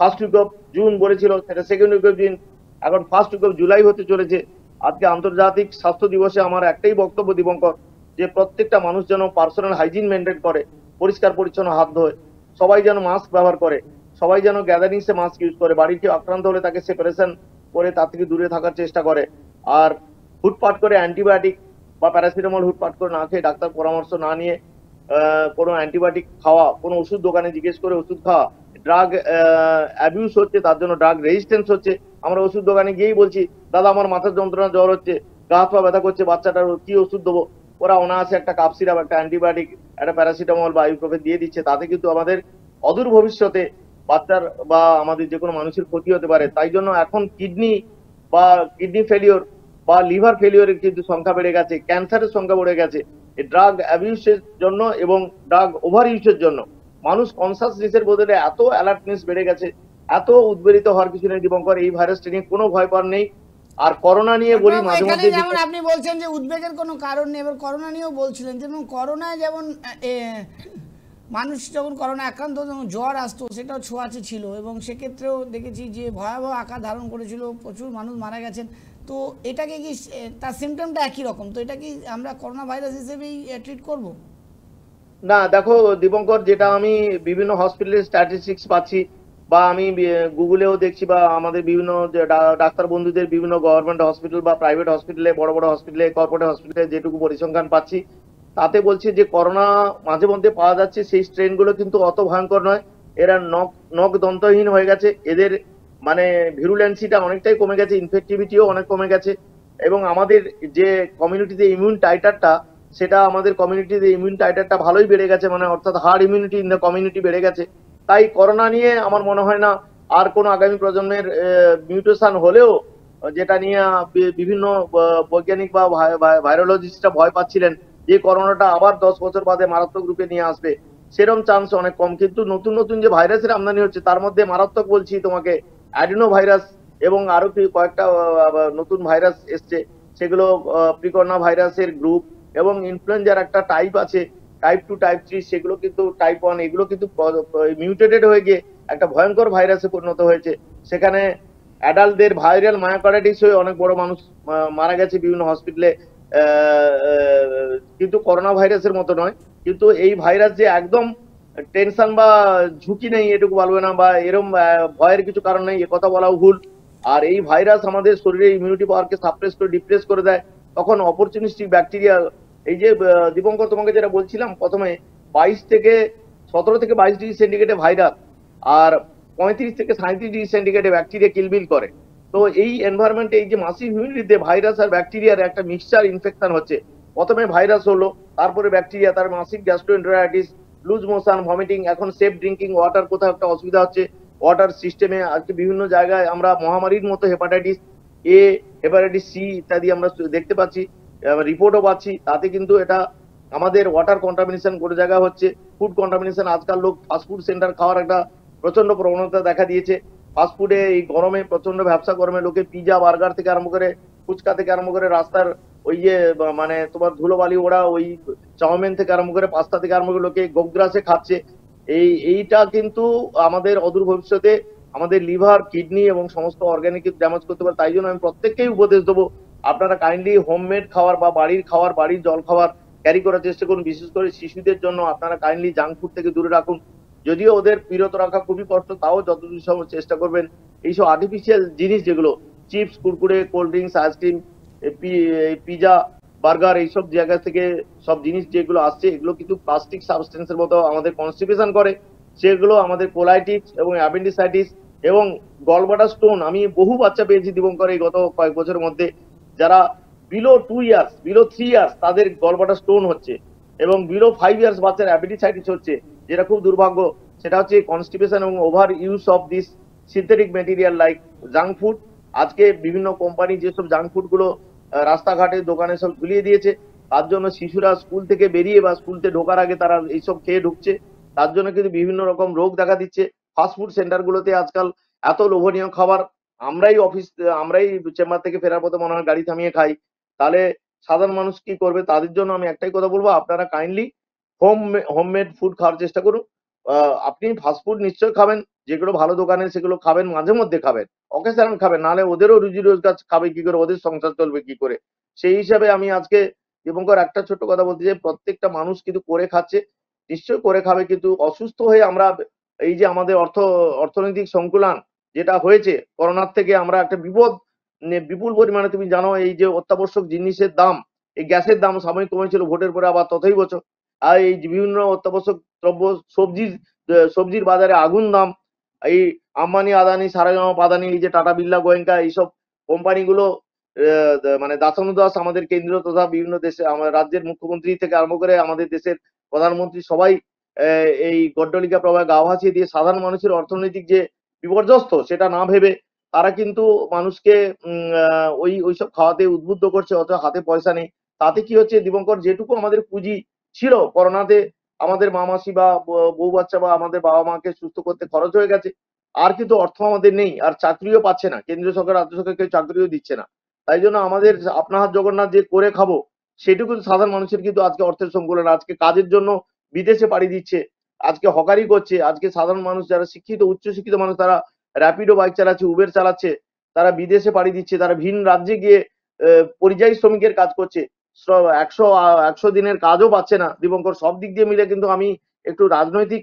ফার্স্ট উইক অফ জুন বলেছিল, সেটা সেকেন্ড উইক অফ জুন, এখন ফার্স্ট উইক অফ জুলাই হতে চলেছে। আজকে আন্তর্জাতিক স্বাস্থ্য দিবসে আমার একটাই বক্তব্য দীপঙ্কর, যে প্রত্যেকটা মানুষ যেন পার্সোনাল হাইজিন মেনটেন করে, পরিষ্কার পরিচ্ছন্ন হাত ধোয়, সবাই যেন মাস্ক ব্যবহার করে, সবাই যেন গ্যাদারিংসে মাস্ক ইউজ করে, বাড়ির কেউ আক্রান্ত হলে তাকে সেপারেশন করে তার থেকে দূরে থাকার চেষ্টা করে, আর হুটপাট করে অ্যান্টিবায়োটিক বা প্যারাসিটামল হুটপাট করে না খেয়ে, ডাক্তার পরামর্শ না নিয়ে কোনো অ্যান্টিবায়োটিক খাওয়া, কোনো ওষুধ দোকানে জিজ্ঞেস করে ওষুধ খাওয়া, ড্রাগ অ্যাবিউজ হচ্ছে, তার জন্য ড্রাগ রেজিস্ট্যান্স হচ্ছে। আমরা ওষুধ দোকানে গিয়েই বলছি, দাদা আমার মাথার যন্ত্রণা, জ্বর হচ্ছে, গা হাত পা ব্যথা করছে, বাচ্চাটার কি ওষুধ দেবো, ওরা অনায়াসে একটা কাপ সিরাপ, একটা অ্যান্টিবায়োটিক, একটা প্যারাসিটামল বা আইবুপ্রোফেন দিয়ে দিচ্ছে। তাতে কিন্তু আমাদের অদূর ভবিষ্যতে বাচ্চার বা আমাদের যে কোনো মানুষের ক্ষতি হতে পারে। তাই জন্য এখন বা কিডনি ফেলিওর বা লিভার ফেলিওরের কিন্তু সংখ্যা বেড়ে গেছে, ক্যান্সারের সংখ্যা বেড়ে গেছে। এই ড্রাগ অ্যাবিউসের জন্য এবং ড্রাগ ওভার ইউজের জন্য মানুষ কনসাসনেসের বদলে এত অ্যালার্টনেস বেড়ে গেছে, এত উদ্বেলিত হওয়ার কিছু নেই দীপঙ্কর। এই ভাইরাসটা নিয়ে কোনো ভয় পাওয়ার নেই। আর করোনা নিয়ে বলি ডক্টরবাবু, মাঝে এখানে মধ্যে যেমন আপনি বলছেন যে উদ্বেগের কোনো কারণ নেই, এবার করোনা নিয়েও বলছিলেন, যেমন করোনায় যেমন মানুষ যখন করোনা আক্রান্ত হতো তখন জ্বর আসতো, সেটাও ছোঁয়াচে ছিল এবং সেক্ষেত্রেও দেখেছি যে ভয়াবহ আকার ধারণ করেছিল, প্রচুর মানুষ মারা গেছেন। তো এটাকে কি তার সিমটমটা একই রকম, তো এটা কি আমরা করোনা ভাইরাস হিসেবেই ট্রিট করব? না দেখো দীপঙ্কর, যেটা আমি বিভিন্ন হসপিটালের স্ট্যাটিস্টিক্স পাচ্ছি বা আমি গুগলেও দেখছি বা আমাদের বিভিন্ন যে ডাক্তার বন্ধুদের বিভিন্ন গভর্নমেন্ট হসপিটাল বা প্রাইভেট হসপিটালে, বড় বড় হসপিটালে, কর্পোরেট হসপিটালে যেটুকু পরিসংখ্যান পাচ্ছি তাতে বলছে যে করোনা মাঝে মধ্যে পাওয়া যাচ্ছে, সেই স্ট্রেন গুলো কিন্তু অত ভয়ঙ্কর নয়। এরা নখ দন্তহীন হয়ে গেছে, এদের মানে ভিরুলেন্সিটা অনেকটাই কমে গেছে, ইনফেক্টিভিটিও অনেক কমে গেছে এবং আমাদের যে কমিউনিটিতে ইমিউন টাইটারটা, সেটা আমাদের কমিউনিটিতে ইমিউন টাইটারটা ভালোই বেড়ে গেছে, মানে অর্থাৎ hard immunity in the community বেড়ে গেছে। তাই করোনা নিয়ে আমার মনে হয় না আর কোনো আগামী প্রজন্মের মিউটেশন হলেও, যেটা নিয়ে বিভিন্ন বৈজ্ঞানিক বা ভাইরোলজিস্টরা ভয় পাচ্ছিলেন যে করোনাটা আবার 10 বছর বাদে মারাত্মক রূপে নিয়ে আসবে, সেরকম চান্স অনেক কম। কিন্তু নতুন নতুন যে ভাইরাসের আমদানি হচ্ছে তার মধ্যে মারাত্মক বলছি তোমাকে অ্যাডিনো ভাইরাস এবং আরো কয়েকটা নতুন ভাইরাস এসছে, সেগুলো প্রিকর্না ভাইরাসের গ্রুপ এবং ইনফ্লুয়েঞ্জার একটা টাইপ আছে, টাইপ 2 টাইপ 3, সেগুলো কিন্তু টাইপ 1, এগুলো কিন্তু মিউটেটেড হয়ে গিয়ে একটা ভয়ঙ্কর ভাইরাসে পরিণত হয়েছে। সেখানে অ্যাডাল্টদের ভাইরাল মায়োকার্ডাইটিস হয়ে অনেক বড় মানুষ মারা গেছে বিভিন্ন হসপিটালে। কিন্তু করোনা ভাইরাসের মতো নয়। কিন্তু এই ভাইরাস যে একদম টেনশন বা ঝুঁকি নেই এটুকু বলবে না, বা এরকম ভয়ের কিছু কারণ নেই এ কথা বলাও ভুল। আর এই ভাইরাস আমাদের শরীরে ইমিউনিটি পাওয়ারকে সাপ্রেস করে ডিপ্রেস করে দেয়। তখন অপরচুনিস্টিক ব্যাকটেরিয়া, এই যে দীপঙ্কর তোমাকে যেটা বলছিলাম প্রথমে, 17 থেকে 22 ডিগ্রি সেন্টিগ্রেডে ভাইরাস আর 35 থেকে 37 ডিগ্রি সেন্টিগ্রেডে ব্যাকটেরিয়া কিলবিল করে। তো এই এনভায়রনমেন্টে এই যে মাসিভ হিউমিডিটিতে ভাইরাস আর ব্যাকটেরিয়ার একটা মিক্সচার ইনফেকশন হচ্ছে। প্রথমে ভাইরাস হলো, তারপরে ব্যাকটেরিয়া, তার massive gastroenteritis, loose motion, vomiting, এখন সেফ ড্রিঙ্কিং ওয়াটার কোথাও একটা অসুবিধা হচ্ছে ওয়াটার সিস্টেমে। আজকে বিভিন্ন জায়গায় আমরা মহামারীর মতো হেপাটাইটিস এ, হেপাটাইটিস সি ইত্যাদি আমরা দেখতে পাচ্ছি, রিপোর্টও পাচ্ছি। তাতে কিন্তু এটা আমাদের ওয়াটার কন্টামিনেশন কোনো জায়গায় হচ্ছে, ফুড কন্টামিনেশন। আজকাল লোক ফাস্টফুড সেন্টার খাওয়ার একটা প্রচন্ড প্রবণতা দেখা দিয়েছে। ফাস্টফুডে এই গরমে, প্রচন্ড ব্যবসা গরমে লোকে পিজা বার্গার থেকে আরম্ভ করে, ফুচকা থেকে আরম্ভ করে, রাস্তার ওই যে মানে তোমার ধুলোবালি ওরা ওই চাউমিন থেকে আরম্ভ করে, পাস্তা থেকে আরম্ভ করে লোকে গোগ্রাসে খাচ্ছে। এইটা কিন্তু আমাদের অদূর ভবিষ্যতে আমাদের লিভার, কিডনি এবং সমস্ত অর্গানিক ড্যামেজ করতে পারে। তাই জন্য আমি প্রত্যেককেই উপদেশ দেবো, আপনারা কাইন্ডলি হোমমেড খাবার বা বাড়ির খাবার, বাড়ির জল খাবার ক্যারি করার চেষ্টা করুন। বিশেষ করে শিশুদের জন্য আপনারা কাইন্ডলি জাঙ্ক ফুড থেকে দূরে রাখুন। যদিও ওদের বিরত রাখা খুবই কষ্ট, তাও যতদূর সম্ভব চেষ্টা করবেন এইসব আর্টিফিশিয়াল জিনিস, যেগুলো chips, Kurkure, cold drinks, ice cream, pizza, burger, এইসব জায়গা থেকে সব জিনিস যেগুলো আসছে, এগুলো কিন্তু প্লাস্টিক সাবস্টেন্সের মতো আমাদের কনস্টিপেশন করে। সেগুলো আমাদের কোলাইটিস এবং অ্যাপেন্ডিসাইটিস এবং গলব্লাডার স্টোন, আমি বহু বাচ্চা পেয়েছি দীপঙ্কর এই গত কয়েক বছরের মধ্যে, যারা বিলো 2 ইয়ার্স, বিলো 3 ইয়ার্স তাদের গলব্লাডার স্টোন হচ্ছে এবং বিলো 5 ইয়ার্স বাচ্চার অ্যাপেন্ডিসাইটিস হচ্ছে। যেটা খুব দুর্ভাগ্য, সেটা হচ্ছে কনস্টিপেশন এবং over use of this synthetic material like junk food. আজকে বিভিন্ন কোম্পানি যেসব জাঙ্ক ফুড গুলো রাস্তাঘাটে দোকানে সব ঝুলিয়ে দিয়েছে, তার জন্য শিশুরা স্কুল থেকে বেরিয়ে বা স্কুলতে ঢোকার আগে তারা এইসব খেয়ে ঢুকছে। তার জন্য কিন্তু বিভিন্ন রকম রোগ দেখা দিচ্ছে। ফাস্টফুড সেন্টার গুলোতে আজকাল এত লোভনীয় খাবার, আমরাই চেম্বার থেকে ফেরার পথে মনে হয় গাড়ি থামিয়ে খাই। তাহলে সাধারণ মানুষ কি করবে? তাদের জন্য আমি একটাই কথা বলবো, আপনারা কাইন্ডলি হোমমেড ফুড খাওয়ার চেষ্টা করুন। আপনি ফাস্টফুড নিশ্চয়ই খাবেন, যেগুলো ভালো দোকানে সেগুলো খাবেন, মাঝে মধ্যে খাবেন, অকেশন খাবেন, নাহলে ওদেরও রুজি রোজগার খাবে কি করে, ওদের সংসার চলবে কি করে? সেই হিসাবে আমি আজকে দীপঙ্কর একটা ছোট্ট কথা বলতে চাই, প্রত্যেকটা মানুষ কিন্তু করে খাচ্ছে, নিশ্চয়ই করে খাবে, কিন্তু অসুস্থ হয়ে আমরা এই যে আমাদের অর্থনৈতিক সংকুলান যেটা হয়েছে করোনার থেকে, আমরা একটা বিপুল পরিমাণে, তুমি জানো এই যে অত্যাবশ্যক জিনিসের দাম, এই গ্যাসের দাম সাময়িক কমেছিল, ভোটের পরে আবার ততই বছর। আর এই যে বিভিন্ন অত্যাবশ্যক দ্রব্য, সবজির বাজারে আগুন দাম। এই আম্বানি, আদানি, সারেগামা, পাদানি, এই যে টাটা, বিড়লা, গোয়েঙ্কা, এইসব কোম্পানিগুলো, মানে দাসানু দাস আমাদের কেন্দ্রীয় তথা বিভিন্ন দেশে, আমার রাজ্যের মুখ্যমন্ত্রী থেকে আরম্ভ করে আমাদের দেশের প্রধানমন্ত্রী সবাই এই গড্ডলিকা প্রবাহে গা ভাসিয়ে দিয়ে সাধারণ মানুষের অর্থনৈতিক যে বিপর্যস্ত সেটা না ভেবে তারা কিন্তু মানুষকে ওইসব খাওয়াতে উদ্বুদ্ধ করছে, অথচ হাতে পয়সা নেই। তাতে কি হচ্ছে দীপঙ্কর, যেটুকু আমাদের পুঁজি ছিল করোনাতে আমাদের মা মাসি বা বউ বাচ্চা বা আমাদের বাবা মাকে সুস্থ করতে খরচ হয়ে গেছে, আর কিন্তু অর্থ আমাদের নেই, আর চাকরিও পাচ্ছে না, কেন্দ্রীয় সরকার রাজ্য সরকার কেউ চাকরিও দিচ্ছে না। তাই জন্য আমাদের আপনা হাত জগন্নাথ যে করে খাবো সেটুকু সাধারণ মানুষের কিন্তু আজকে অর্থের সংকুলন, আজকে কাজের জন্য বিদেশে পাড়ি দিচ্ছে, আজকে হকারি করছে, আজকে সাধারণ মানুষ যারা শিক্ষিত উচ্চ শিক্ষিত মানুষ তারা র্যাপিডো বাইক চালাচ্ছে, উবের চালাচ্ছে, তারা বিদেশে পাড়ি দিচ্ছে, তারা ভিন রাজ্যে গিয়ে পরিযায়ী শ্রমিকের কাজ করছে, 100 দিনের কাজও পাচ্ছে না। দীপঙ্কর, সব দিক দিয়ে মিলে কিন্তু আমি একটু রাজনৈতিক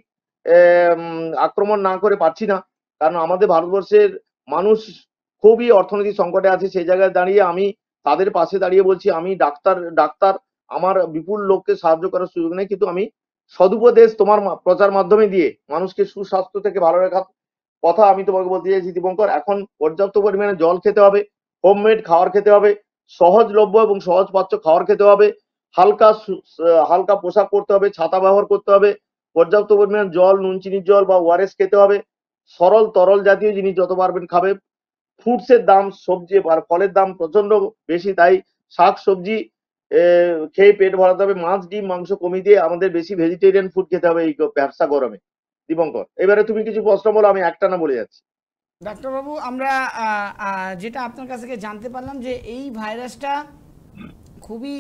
আক্রমণ না করে পারছি না, কারণ আমাদের ভারতবর্ষের মানুষ খুবই অর্থনৈতিক সংকটে আছে। সেই জায়গায় দাঁড়িয়ে আমি তাদের পাশে দাঁড়িয়ে বলছি, আমি ডাক্তার আমার বিপুল লোককে সাহায্য করার সুযোগ নেই, কিন্তু আমি সদুপদেশ তোমার প্রচার মাধ্যমে দিয়ে মানুষকে সুস্বাস্থ্য থেকে ভালো রাখার কথা আমি তোমাকে বলতে চাইছি দীপঙ্কর। এখন পর্যাপ্ত পরিমাণে জল খেতে হবে, হোমমেড খাবার খেতে হবে, সহজলভ্য এবং সহজপাচ্য খাবার খেতে হবে, হালকা পোশাক পরতে হবে, ছাতা ব্যবহার করতে হবে, পর্যাপ্ত পরিমাণে জল, নুন চিনির জল বা ওআরএস খেতে হবে, সরল তরল জাতীয় জিনিস যত পারবেন খাবে। ফ্রুটসের দাম, সবজি আর ফলের দাম প্রচন্ড বেশি, তাই শাক সবজি খেয়ে পেট ভরাতে হবে, মাছ ডিম মাংস কমিয়ে দিয়ে আমাদের বেশি ভেজিটেরিয়ান ফুড খেতে হবে এই ব্যবসা গরমে। দীপঙ্কর, এবারে তুমি কিছু প্রশ্ন বলো, আমি একটানা বলে যাচ্ছি। ডাক্তারবাবু, আমরা যেটা আপনার কাছ থেকে জানতে পারলাম যে এই ভাইরাসটা খুবই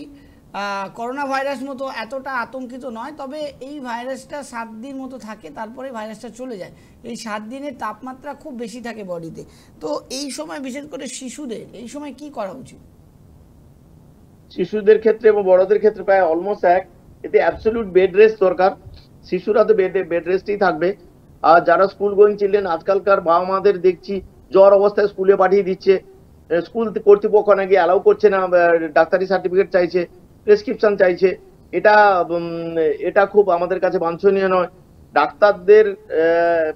করোনা ভাইরাস মতো এতটা আতঙ্কিত নয়, তবে এই ভাইরাসটা 7 দিন মতো থাকে, তারপরে ভাইরাসটা চলে যায়। এই 7 দিনের তাপমাত্রা খুব বেশি থাকে বডিতে। তো এই সময় বিশেষ করে শিশুদের এই সময় কি করা উচিত? শিশুদের ক্ষেত্রে এবং বড়দের ক্ষেত্রে প্রায় অলমোস্ট এক, এতে অ্যাবসলিউট বেড রেস্ট দরকার। শিশুরা তো বেড রেস্টেই থাকবে। আর যারা স্কুল গোয়িং চিলড্রেন, আজকালকার বাবা মাদের দেখছি জ্বর অবস্থায় স্কুলে পাঠিয়ে দিচ্ছে, স্কুল কর্তৃপক্ষ নাকি অ্যালাউ করছে না, ডাক্তারি সার্টিফিকেট চাইছে, প্রেসক্রিপশন চাইছে। এটা খুব আমাদের কাছে বাঞ্ছনীয় নয়। ডাক্তারদের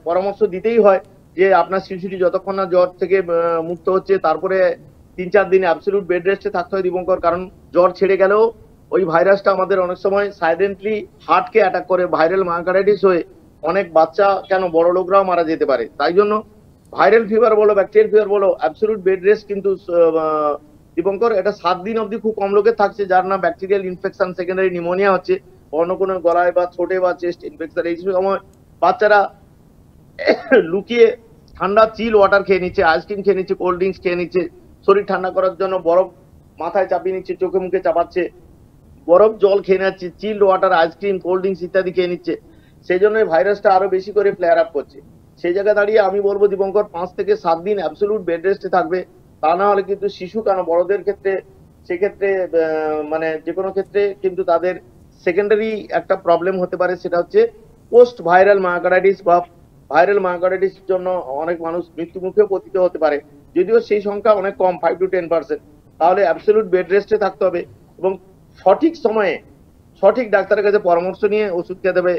পরামর্শ দিতেই হয় যে আপনার শিশুটি যতক্ষণ না জ্বর থেকে মুক্ত হচ্ছে, তারপরে 3-4 দিন অ্যাবসলিউট বেড রেস্টে থাকতে হয় দীপঙ্কর। কারণ জ্বর ছেড়ে গেলেও ওই ভাইরাসটা আমাদের অনেক সময় সাইলেন্টলি হার্টকে অ্যাটাক করে, ভাইরাল মায়োকার্ডাইটিস হয়ে অনেক বাচ্চা কেন বড় লোকরাও মারা যেতে পারে। তাই জন্য ভাইরাল ফিভার বলো, ব্যাকটেরিয়াল ফিভার বলো, অ্যাবসলিউট বেড রেস্ট কিন্তু দীপঙ্কর এটা 7 দিন অবধি খুব কম লোকের থাকছে যার না ব্যাকটেরিয়াল ইনফেকশন, সেকেন্ডারি নিউমোনিয়া হচ্ছে, অন্য কোনো গলায় বা ঠোঁটে বা চেস্ট ইনফেকশন। এই সময় বাচ্চারা লুকিয়ে ঠান্ডা চিল ওয়াটার খেয়ে নিচ্ছে, আইসক্রিম খেয়ে নিচ্ছে, কোল্ড ড্রিঙ্কস খেয়ে নিচ্ছে, শরীর ঠান্ডা করার জন্য বরফ মাথায় চাপিয়ে নিচ্ছে, চোখে মুখে চাপাচ্ছে, বরফ জল খেয়ে নিচ্ছে, child water, ice cream, cold drinks ইত্যাদি খেয়ে নিচ্ছে। সেই জন্য ভাইরাসটা আরো বেশি করে ফ্লেয়ার আপ করছে। সেই জায়গায় দাঁড়িয়ে আমি বলবো দীপঙ্কর 5 থেকে 7 দিন অ্যাবসলিউট বেড রেস্টে থাকবে। তা না হলে কিন্তু শিশু কেন বড়দের ক্ষেত্রে সেক্ষেত্রে মানে যে কোনো ক্ষেত্রে কিন্তু তাদের সেকেন্ডারি একটা প্রবলেম হতে পারে, সেটা হচ্ছে পোস্ট ভাইরাল মায়োকার্ডাইটিস বা ভাইরাল মায়োকার্ডাইটিস জন্য অনেক মানুষ মৃত্যু মুখেও পতিত হতে পারে, যদিও সেই সংখ্যা অনেক কম, 5 to 10%। তাহলে অ্যাবসলিউট বেড রেস্টে থাকতে হবে এবং সঠিক সময়ে সঠিক ডাক্তারের কাছে পরামর্শ নিয়ে ওষুধ খেতে হবে।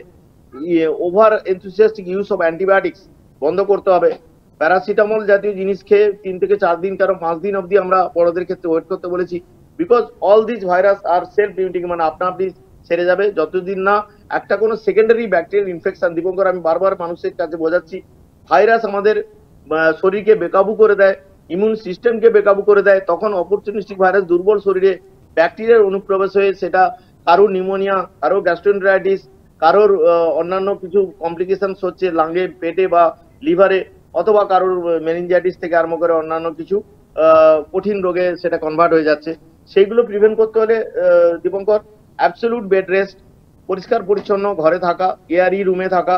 Over enthusiastic use of antibiotics বন্ধ করতে হবে। প্যারাসিটামল জাতীয় জিনিস খেয়ে 3 থেকে 4 দিন, কারণ 5 দিন অবধি আমরা বড়দের ক্ষেত্রে ওয়েট করতে বলেছি, বিকজ অল দিস ভাইরাস আর সেলফ লিমিটিং, মানে আপনা আপনি সেরে যাবে যতদিন না একটা কোনো সেকেন্ডারি ব্যাকটেরিয়াল ইনফেকশন। দীপঙ্কর, আমি বারবার মানুষের কাছে বোঝাচ্ছি, ভাইরাস আমাদের শরীরকে বেকাবু করে দেয়, ইমিউন সিস্টেমকে বেকাবু করে দেয়, তখন অপরচুনিস্টিক ভাইরাস দুর্বল শরীরে ব্যাকটেরিয়ার অনুপ্রবেশ হয়ে সেটা কারোর নিউমোনিয়া, কারোর গ্যাস্ট্রোএন্টেরাইটিস, কারোর অন্যান্য কিছু কমপ্লিকেশন হচ্ছে লাঙ্গে, পেটে বা লিভারে, অথবা কারোর মেনিনজাইটিস থেকে আরম্ভ করে অন্যান্য কিছু কঠিন রোগে সেটা কনভার্ট হয়ে যাচ্ছে। সেইগুলো প্রিভেন্ট করতে হলে দীপঙ্কর অ্যাবসলিউট বেড রেস্ট, পরিষ্কার পরিচ্ছন্ন ঘরে থাকা, এয়ারি রুমে থাকা,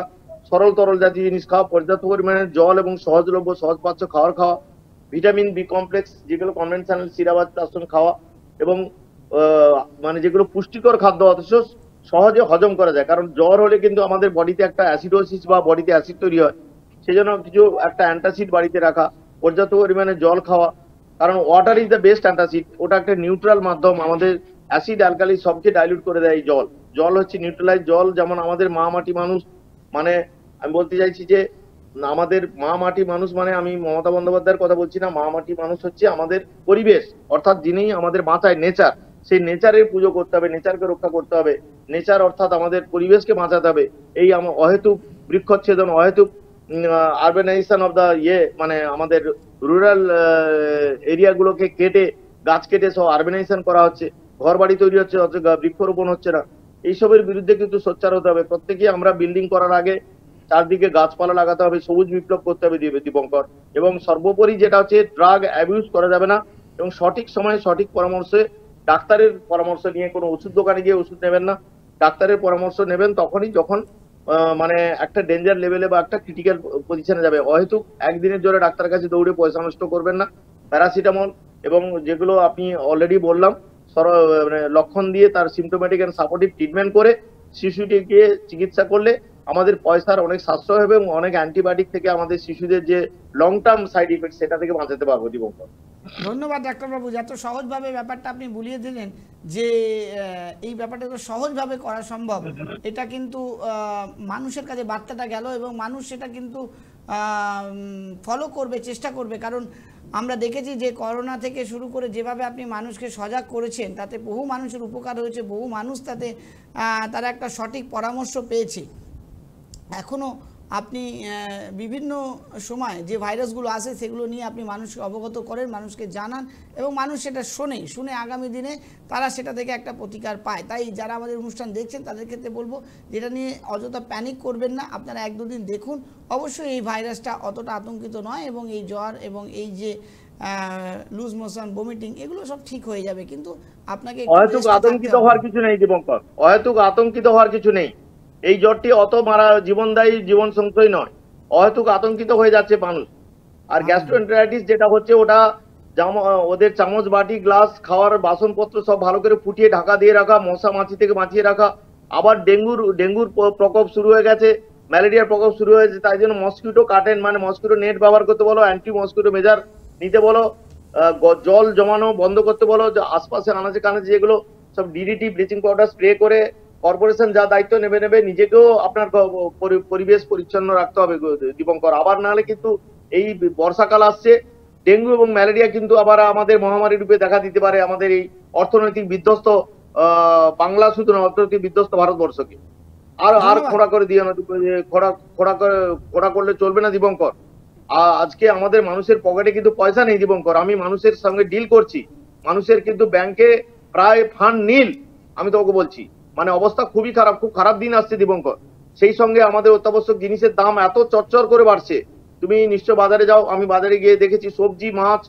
সরল তরল জাতীয় জিনিস খাওয়া, পর্যাপ্ত পরিমাণে জল এবং সহজলভ্য সহজপাচ্য খাবার খাওয়া, ভিটামিন বি কমপ্লেক্স যেগুলো কনভেনশনাল সিরাপ খাওয়া, এবং মানে যেগুলো পুষ্টিকর খাদ্য অথচ সহজে হজম করা যায়। কারণ জ্বর হলে কিন্তু আমাদের বডিতে একটা অ্যাসিডোসিস বা বডিতে অ্যাসিড তৈরি হয়, সেই জন্য কিছু একটা অ্যান্টাসিড বাড়িতে রাখা, পর্যাপ্ত পরিমাণে জল খাওয়া, কারণ water is the best antacid. ওটা একটা নিউট্রাল মাধ্যম, আমাদের অ্যাসিড অ্যালকালি সবকে ডাইলিউট করে দেয় এই জল। জল হচ্ছে নিউট্রালাইজ জল। যেমন আমাদের মা মাটি মানুষ, মানে আমি বলতে চাইছি যে আমাদের মা মাটি মানুষ মানে আমি মমতা বন্দ্যোপাধ্যায়ের কথা বলছি না, মা মাটি মানুষ হচ্ছে আমাদের পরিবেশ, অর্থাৎ যিনি আমাদের বাঁচায়, নেচার। সেই নেচারের পুজো করতে হবে, নেচারকে রক্ষা করতে হবে, নেচার অর্থাৎ আমাদের পরিবেশকে বাঁচাতে হবে। এই অহেতুক বৃক্ষচ্ছেদন, অহেতুক আরবানাইজেশন অফ দা মানে আমাদের রুরাল এরিয়াগুলোকে কেটে, গাছ কেটে সব আরবানাইজেশন করা হচ্ছে, ঘর বাড়ি তৈরি হচ্ছে, অথচ বৃক্ষরোপণ হচ্ছে না। এইসবের বিরুদ্ধে কিন্তু সোচ্চার হতে হবে। প্রত্যেকেই আমরা বিল্ডিং করার আগে চারদিকে গাছপালা লাগাতে হবে, সবুজ বিপ্লব করতে হবে দীপঙ্কর। এবং সর্বোপরি যেটা হচ্ছে, ড্রাগ অ্যাবিউজ করা যাবে না, এবং সঠিক সময়ে সঠিক পরামর্শে, ডাক্তারের পরামর্শ নিয়ে, কোনো ওষুধ দোকানে গিয়ে ওষুধ নেবেন না। ডাক্তারের পরামর্শ নেবেন তখনই যখন মানে একটা ডেঞ্জার লেভেলে বা একটা ক্রিটিক্যাল পজিশনে যাবে। অহেতুক একদিনের জন্য ডাক্তারের কাছে দৌড়ে পয়সা নষ্ট করবেন না। প্যারাসিটামল এবং যেগুলো আপনি অলরেডি বললাম, মানে লক্ষণ দিয়ে তার সিমটোম্যাটিক এন্ড সাপোর্টিভ ট্রিটমেন্ট করে শিশুটিকে চিকিৎসা করলে আমাদের পয়সার অনেক সাশ্রয় হবে, এবং অনেক অ্যান্টিবায়োটিক থেকে আমাদের শিশুদের যে লং টার্ম সাইড ইফেক্ট, সেটা থেকে বাঁচাতে পারবো দীপঙ্কর। ধন্যবাদ ডাক্তারবাবু, এত সহজভাবে ব্যাপারটা আপনি বুঝিয়ে দিলেন যে এই ব্যাপারটা তো সহজভাবে করা সম্ভব। এটা কিন্তু মানুষের কাছে বার্তাটা গেল এবং মানুষ সেটা কিন্তু ফলো করবে, চেষ্টা করবে। কারণ আমরা দেখেছি যে করোনা থেকে শুরু করে যেভাবে আপনি মানুষকে সজাগ করেছেন, তাতে বহু মানুষের উপকার হয়েছে, বহু মানুষ তাতে তারা একটা সঠিক পরামর্শ পেয়েছে। এখনও আপনি বিভিন্ন সময় যে ভাইরাসগুলো আসে সেগুলো নিয়ে আপনি মানুষকে অবগত করেন, মানুষকে জানান, এবং মানুষ সেটা শুনে আগামী দিনে তারা সেটা থেকে একটা প্রতিকার পায়। তাই যারা আমাদের অনুষ্ঠান দেখছেন তাদের ক্ষেত্রে বলবো, যেটা নিয়ে অযথা প্যানিক করবেন না। আপনারা 1-2 দিন দেখুন, অবশ্যই এই ভাইরাসটা অতটা আতঙ্কিত নয়, এবং এই জ্বর এবং এই যে লুজ মোশন, বমিটিং, এগুলো সব ঠিক হয়ে যাবে। কিন্তু আপনাকে অহেতুক আতঙ্কিত হওয়ার কিছু নেই দীপঙ্কর, অহেতুক আতঙ্কিত হওয়ার কিছু নেই। এই জ্বরটি অত জীবনদায়ী, জীবন সংশয় নয়। অহেতুক আতঙ্কিত হয়ে যাচ্ছে মানুষ। আর গ্যাস্ট্রোএন্টেরাইটিস যেটা হচ্ছে, ওটা ওদের চামচ, বাটি, গ্লাস, খাওয়ার বাসনপত্র সব ভালো করে ফুটিয়ে ঢাকা দিয়ে রাখা, মশা মাছি থেকে বাঁচিয়ে রাখা। আবার ডেঙ্গুর প্রকোপ শুরু হয়ে গেছে, ম্যালেরিয়ার প্রকোপ শুরু হয়েছে। তাই জন্য মসকিউটো কাটেন, মানে মসকিউটো নেট ব্যবহার করতে বলো, অ্যান্টি মসকিউটো মেজার নিতে বলো, জল জমানো বন্ধ করতে বলো, আশপাশে আনাচে কানাচে যেগুলো সব ডিডিটি, ব্লিচিং পাউডার স্প্রে করে কর্পোরেশন যা দায়িত্ব নেবে, নিজেকেও আপনার পরিবেশ পরিচ্ছন্ন রাখতে হবে দীপঙ্কর। আবার নাহলে কিন্তু এই বর্ষাকাল আসছে, ডেঙ্গু এবং ম্যালেরিয়া কিন্তু আবার আমাদের মহামারী রূপে দেখা দিতে পারে আমাদের এই অর্থনৈতিক বিধ্বস্ত বাংলা, শুধু অর্থনৈতিক বিধ্বস্ত ভারতবর্ষকে। আর খোঁড়া করে দিয়ে না, খোঁড়া করলে চলবে না দীপঙ্কর। আজকে আমাদের মানুষের পকেটে কিন্তু পয়সা নেই দীপঙ্কর। আমি মানুষের সঙ্গে ডিল করছি, মানুষের কিন্তু ব্যাংকে প্রায় ফান্ড নীল। আমি তোকে বলছি, মানে অবস্থা খুবই খারাপ, খুব খারাপ দিন আসছে দীপঙ্কর। সেই সঙ্গে আমাদের অত্যাবশ্যক জিনিসের দাম এত চচ্চর করে বাড়ছে। তুমি নিশ্চয় বাজারে যাও, আমি বাজারে গিয়ে দেখেছি সবজি, মাছ,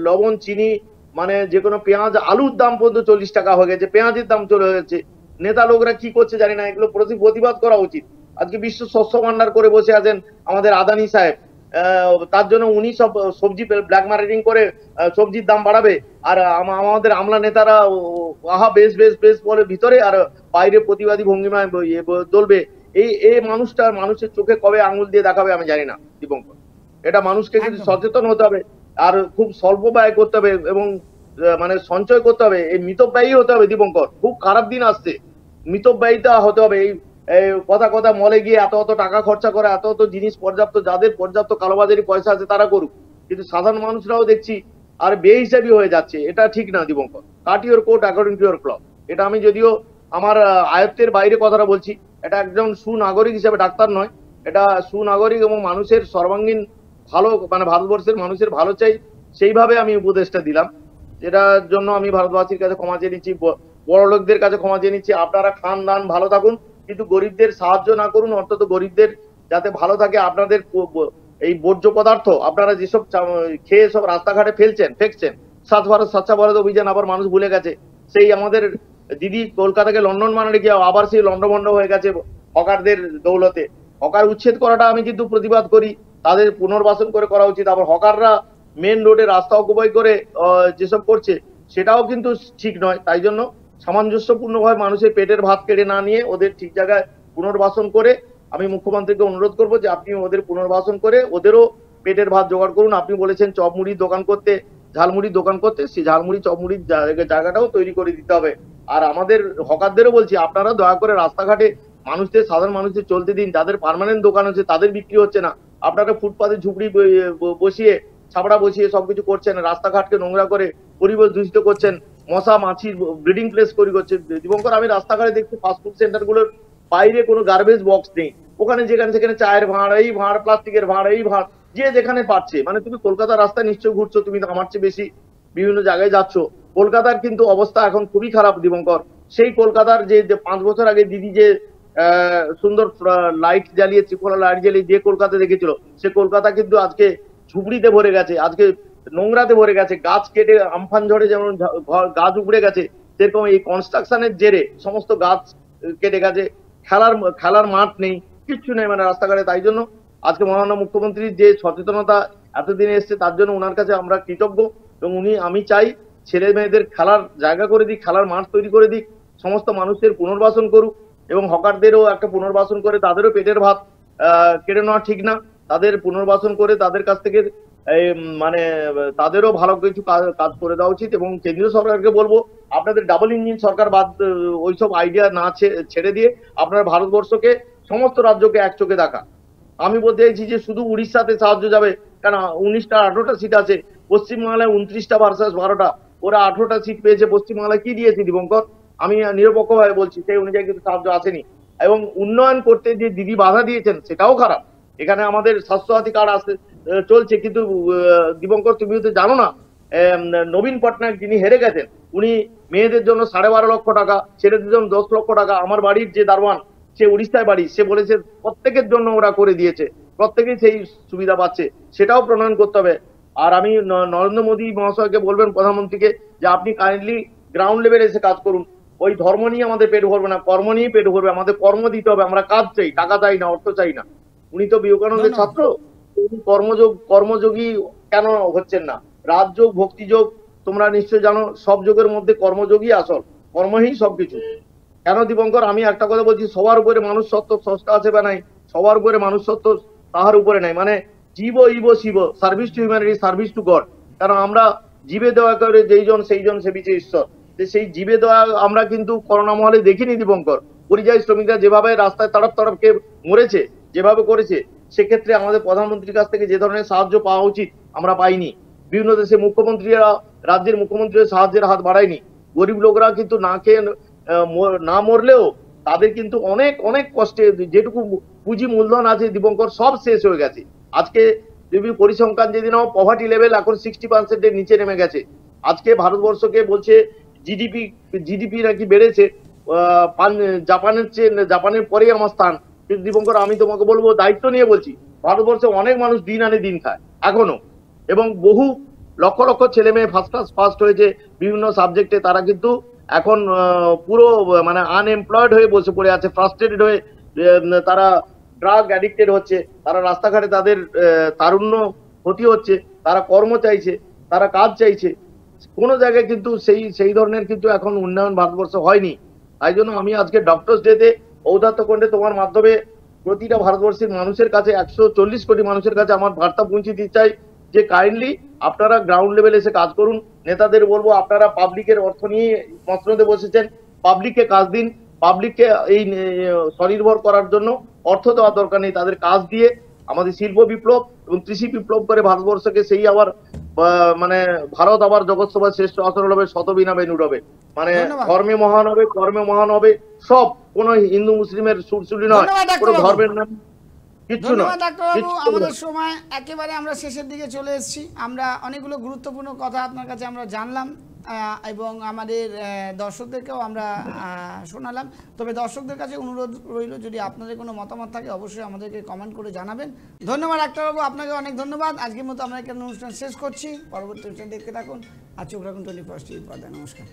লবণ, চিনি, মানে যে কোনো পেঁয়াজ, আলুর দাম পর্যন্ত 40 টাকা হয়ে গেছে, পেঁয়াজের দাম চলে গেছে। নেতা লোকরা কি করছে জানি না, এগুলো প্রতিবাদ করা উচিত। আজকে বিশ্ব শস্য ভান্ডার করে বসে আছেন আমাদের আদানি সাহেব, তার জন্য উনি সব সবজি ব্ল্যাক মার্কেটিং করে সবজির দাম বাড়াবে, আর আমাদের আমলা নেতারা আহা বেশ বেশ বেশ বলে ভিতরে, আর বাইরে প্রতিবাদী ভঙ্গিমায় চলবে। এই মানুষের চোখে কবে আঙুল দিয়ে দেখাবে আমি জানি না দীপঙ্কর। এটা মানুষকে কিন্তু সচেতন হতে হবে, আর খুব স্বল্প ব্যয় করতে হবে, এবং মানে সঞ্চয় করতে হবে। এই মিতব্যয়ী হতে হবে দীপঙ্কর। খুব খারাপ দিন আসছে, মিতব্যয়িতা হতে হবে। এই কথা মলে গিয়ে এত টাকা খরচা করে, এত জিনিস পর্যাপ্ত, যাদের পর্যাপ্ত কালোবাজারি পয়সা আছে তারা করুক, কিন্তু সাধারণ মানুষরাও দেখছি আর বেহিসাবি হয়ে যাচ্ছে। এটা ঠিক না Dipankar. Cut your coat according to your cloth. এটা আমি যদিও আমার আয়ত্তের বাইরে কথাটা বলছি, এটা একজন সুনাগরিক হিসেবে, ডাক্তার নয়, এটা সুনাগরিক এবং মানুষের সর্বাঙ্গীন ভালো, মানে ভারতবর্ষের মানুষের ভালো চাই, সেইভাবে আমি উপদেশটা দিলাম। এটার জন্য আমি ভারতবাসীর কাছে ক্ষমা চেয়ে নিচ্ছি, বড় লোকদের কাছে ক্ষমা চেয়ে নিচ্ছি। আপনারা খান দান ভালো থাকুন, কিন্তু গরিবদের সাহায্য না করুন, অন্তত গরিবদের যাতে ভালো থাকে। আপনাদের এই বর্জ্য পদার্থ আপনারা যেসব খেয়ে সব রাস্তাঘাটে ফেকছেন, স্বচ্ছ ভারত অভিযান আবার মানুষ ভুলে গেছে। সেই আমাদের দিদি কলকাতাকে লন্ডন বানালে গিয়ে আবার সেই লন্ডভন্ড হয়ে গেছে হকারদের দৌলতে। হকার উচ্ছেদ করাটা আমি কিন্তু প্রতিবাদ করি, তাদের পুনর্বাসন করে করা উচিত। আবার হকাররা মেন রোডে রাস্তা অকুপাই করে যেসব করছে, সেটাও কিন্তু ঠিক নয়। তাই জন্য সামঞ্জস্যপূর্ণভাবে মানুষের পেটের ভাত কেড়ে না নিয়ে ওদের ঠিক জায়গায় পুনর্বাসন করে, আমি মুখ্যমন্ত্রীকে অনুরোধ করবো যে আপনি ওদের পুনর্বাসন করে ওদেরও পেটের ভাত জোগাড় করুন। আপনি বলেছেন চপ মুড়ির দোকান করতে, ঝালমুড়ির দোকান করতে, সেই ঝালমুড়ি চপমুড়ির জায়গাটাও তৈরি করে দিতে হবে। আর আমাদের হকারদেরও বলছি, আপনারা দয়া করে রাস্তাঘাটে সাধারণ মানুষদের চলতে দিন। যাদের পার্মানেন্ট দোকান হচ্ছে তাদের বিক্রি হচ্ছে না, আপনারা ফুটপাতে ঝুপড়ি বসিয়ে, ছাপড়া বসিয়ে সবকিছু করছেন, রাস্তাঘাটকে নোংরা করে পরিবেশ দূষিত করছেন। মশা মাছির ব্রিডিং প্লেস তৈরি করছে। দীপঙ্কর, আমি রাস্তাঘাটে দেখছি ফাস্টফুড সেন্টার গুলোর বাইরে কোনো গার্বেজ বক্স নেই, ওখানে যেখানে সেখানে চায়ের ভাঁড়, এই ভাঁড়, প্লাস্টিকের ভাঁড়, এই ভাঁড়, যে যেখানে পাচ্ছে। মানে তুমি কলকাতার রাস্তায় নিশ্চয়ই ঘুরছো, তুমি তো আমার চেয়ে বেশি বিভিন্ন জায়গায় যাচ্ছ। কলকাতার কিন্তু অবস্থা এখন খুবই খারাপ দীপঙ্কর। সেই কলকাতার যে 5 বছর আগে দিদি যে সুন্দর লাইট জ্বালিয়ে, ত্রিপোলা লাইট জ্বালিয়ে যে কলকাতা দেখেছিল, সে কলকাতা কিন্তু আজকে ঝুপড়িতে ভরে গেছে, আজকে নোংরাতে ভরে গেছে। গাছ কেটে আমফান ঝড়ে যেমন গাছ উপড়ে গেছে, সেরকম এই কনস্ট্রাকশনের জেরে সমস্ত গাছ কেটে গেছে। খেলার মাঠ নেই, কিচ্ছু নেই মানে রাস্তাঘাটে। তাই জন্য আজকে মহামান্য মুখ্যমন্ত্রীর যে সচেতনতা এতদিনে এসছে, তার জন্য ওনার কাছে আমরা কৃতজ্ঞ। এবং আমি চাই ছেলে মেয়েদের খেলার জায়গা করে দিক, খেলার মাঠ তৈরি করে দিক, সমস্ত মানুষের পুনর্বাসন করুক, এবং হকারদেরও একটা পুনর্বাসন করে, তাদেরও পেটের ভাত কেড়ে নেওয়া ঠিক না। তাদের পুনর্বাসন করে তাদের কাছ থেকে মানে তাদেরও ভালো কিছু কাজ করে দেওয়া উচিত। এবং কেন্দ্রীয় সরকারকে বলবো, আপনাদের ডাবল ইঞ্জিন সরকার বাদ ওইসব আইডিয়া না ছেড়ে দিয়ে আপনার ভারতবর্ষকে, সমস্ত রাজ্যকে এক চোখে দেখা। আমি বলতে চাইছি যে শুধু উড়িষ্যাতে সাহায্য যাবে কেন? 19টা 18টা সিট আছে, পশ্চিমবাংলায় 29টা ভার্সাস 12টা, ওরা 18টা সিট পেয়েছে। পশ্চিমবাংলায় কি দিয়েছে দীপঙ্কর? আমি নিরপেক্ষভাবে বলছি, সেই অনুযায়ী কিন্তু সাহায্য আসেনি। এবং উন্নয়ন করতে যে দিদি বাধা দিয়েছেন, সেটাও খারাপ। এখানে আমাদের স্বাস্থ্যসাথী কার্ড আসতে চলছে, কিন্তু দীপঙ্কর তুমি তো জানো না, নবীন পটনায়ক যিনি হেরে গেছেন, উনি মেয়েদের জন্য 12.5 লক্ষ টাকা, ছেলেদের জন্য 10 লক্ষ টাকা। আমার বাড়ির যে দারোয়ান, সে উড়িষ্যায় বাড়ি, সে বলেছে প্রত্যেকের জন্য ওরা করে দিয়েছে, প্রত্যেকেই সেই সুবিধা পাচ্ছে, সেটাও প্রণয়ন করতে হবে। আর আমি নরেন্দ্র মোদী মহাশয়কে বলবেন, প্রধানমন্ত্রীকে, যে আপনি কাইন্ডলি গ্রাউন্ড লেভেলে এসে কাজ করুন। ওই ধর্ম নিয়ে আমাদের পেট ভরবে না, কর্ম নিয়ে পেট ভরবে। আমাদের কর্ম দিতে হবে, আমরা কাজ চাই, টাকা চাই না, অর্থ চাই না। উনি তো বিবেকানন্দের ছাত্র, কর্মযোগী কেন হচ্ছেন না? রাজযোগ, ভক্তিযোগ, তোমরা নিশ্চয় জানো, সব যোগের মধ্যে কর্মযোগী আসল, কর্মই সবকিছু। কেন দীপঙ্কর, আমি একটা কথা বলছি, সবার উপরে মানুষ সত্ত্ব স্রষ্টা আছে বা নাই? সবার উপরে মানুষ সত্ত্ব তাহার উপরে নাই। মানে জীব ইব Shiv, service to humanity, service to God. কারণ আমরা জীবে দেওয়া করে যেইজন সেইজন সেবিছে ঈশ্বর। সেই জীবে দেওয়া আমরা কিন্তু করোনা মহলে দেখিনি দীপঙ্কর। পরিযায়ী শ্রমিকরা যেভাবে রাস্তায় তড়পকে মরেছে, যেভাবে করেছে, সেক্ষেত্রে আমাদের প্রধানমন্ত্রীর কাছ থেকে যে ধরনের সাহায্য পাওয়া উচিত আমরা পাইনি। বিভিন্ন দেশে মুখ্যমন্ত্রীরা, রাজ্যের মুখ্যমন্ত্রীরা সাহায্যের হাত বাড়ায়নি। গরিব লোকরা কিন্তু না খেয়ে না মরলেও তাদের কিন্তু অনেক অনেক কষ্টে যেটুকু পুঁজি মূলধন আছে দীপঙ্কর, সব শেষ হয়ে গেছে। আজকে তুমি পরিসংখ্যান যেদিন পভার্টি লেভেল এখন 60%-এর নিচে নেমে গেছে। আজকে ভারতবর্ষকে বলছে জিডিপি নাকি বেড়েছে জাপানের পরেই আমার স্থান। কিন্তু দীপঙ্কর, আমি তোমাকে বলবো, দায়িত্ব নিয়ে বলছি, ভারতবর্ষে অনেক মানুষ দিন আনে দিন খায় এখনো, এবং বহু লক্ষ লক্ষ ছেলে মেয়ে ফার্স্ট ক্লাস ফার্স্ট হয়েছে বিভিন্ন সাবজেক্টে, তারা কিন্তু এখন পুরো মানে আনএমপ্লয়েড হয়ে বসে পড়ে আছে, ফ্রাস্ট্রেটেড হয়ে তারা ড্রাগ অ্যাডিক্টেড হচ্ছে, তারা রাস্তাঘাটে তাদের তারুণ্য ক্ষতি হচ্ছে, তারা কর্ম চাইছে, তারা কাজ চাইছে। কোনো জায়গায় কিন্তু সেই ধরনের কিন্তু এখন উন্নয়ন ভারতবর্ষ হয়নি। তাই জন্য আমি আজকে ডক্টরস ডেতে ঔদাত্য কণ্ঠে তোমার মাধ্যমে প্রতিটা ভারতবর্ষের মানুষের কাছে, 140 কোটি মানুষের কাছে আমার বার্তা পৌঁছে দিতে চাই যে কাইন্ডলি আপনারা গ্রাউন্ড লেভেলে এসে কাজ করুন। নেতাদের বলবো, আপনারা পাবলিকের অর্থ নিয়ে মসনদে বসেছেন, পাবলিককে কাজ দিন। পাবলিককে এই স্বনির্ভর করার জন্য অর্থ দেওয়ার দরকার নেই, তাদের কাজ দিয়ে আমাদের শিল্প বিপ্লব এবং কৃষি বিপ্লব করে ভারতবর্ষকে সেই আবার মানে ভারত আবার জগৎ সভায় শ্রেষ্ঠ আসন হবে, শতবিনা বেনু হবে। মানে ধর্মে মহান হবে, কর্মে মহান হবে, সব। কোন হিন্দু মুসলিমের সুরসুরি নয়, কোন ধর্মের নাম কিচ্ছু নয়। ধন্যবাদ ডাক্তারবাবু, আমাদের সময় একেবারে আমরা শেষের দিকে চলে এসেছি। আমরা অনেকগুলো গুরুত্বপূর্ণ কথা আপনার কাছে আমরা জানলাম এবং আমাদের দর্শকদেরকেও আমরা শোনালাম। তবে দর্শকদের কাছে অনুরোধ রইল, যদি আপনাদের কোনো মতামত থাকে অবশ্যই আমাদেরকে কমেন্ট করে জানাবেন। ধন্যবাদ ডাক্তারবাবু, আপনাকে অনেক ধন্যবাদ। আজকের মতো আমরা এখানে অনুষ্ঠান শেষ করছি। পরবর্তী অনুষ্ঠান দেখতে থাকুন আর চোখ রাখুন 24 পর্দায়। নমস্কার।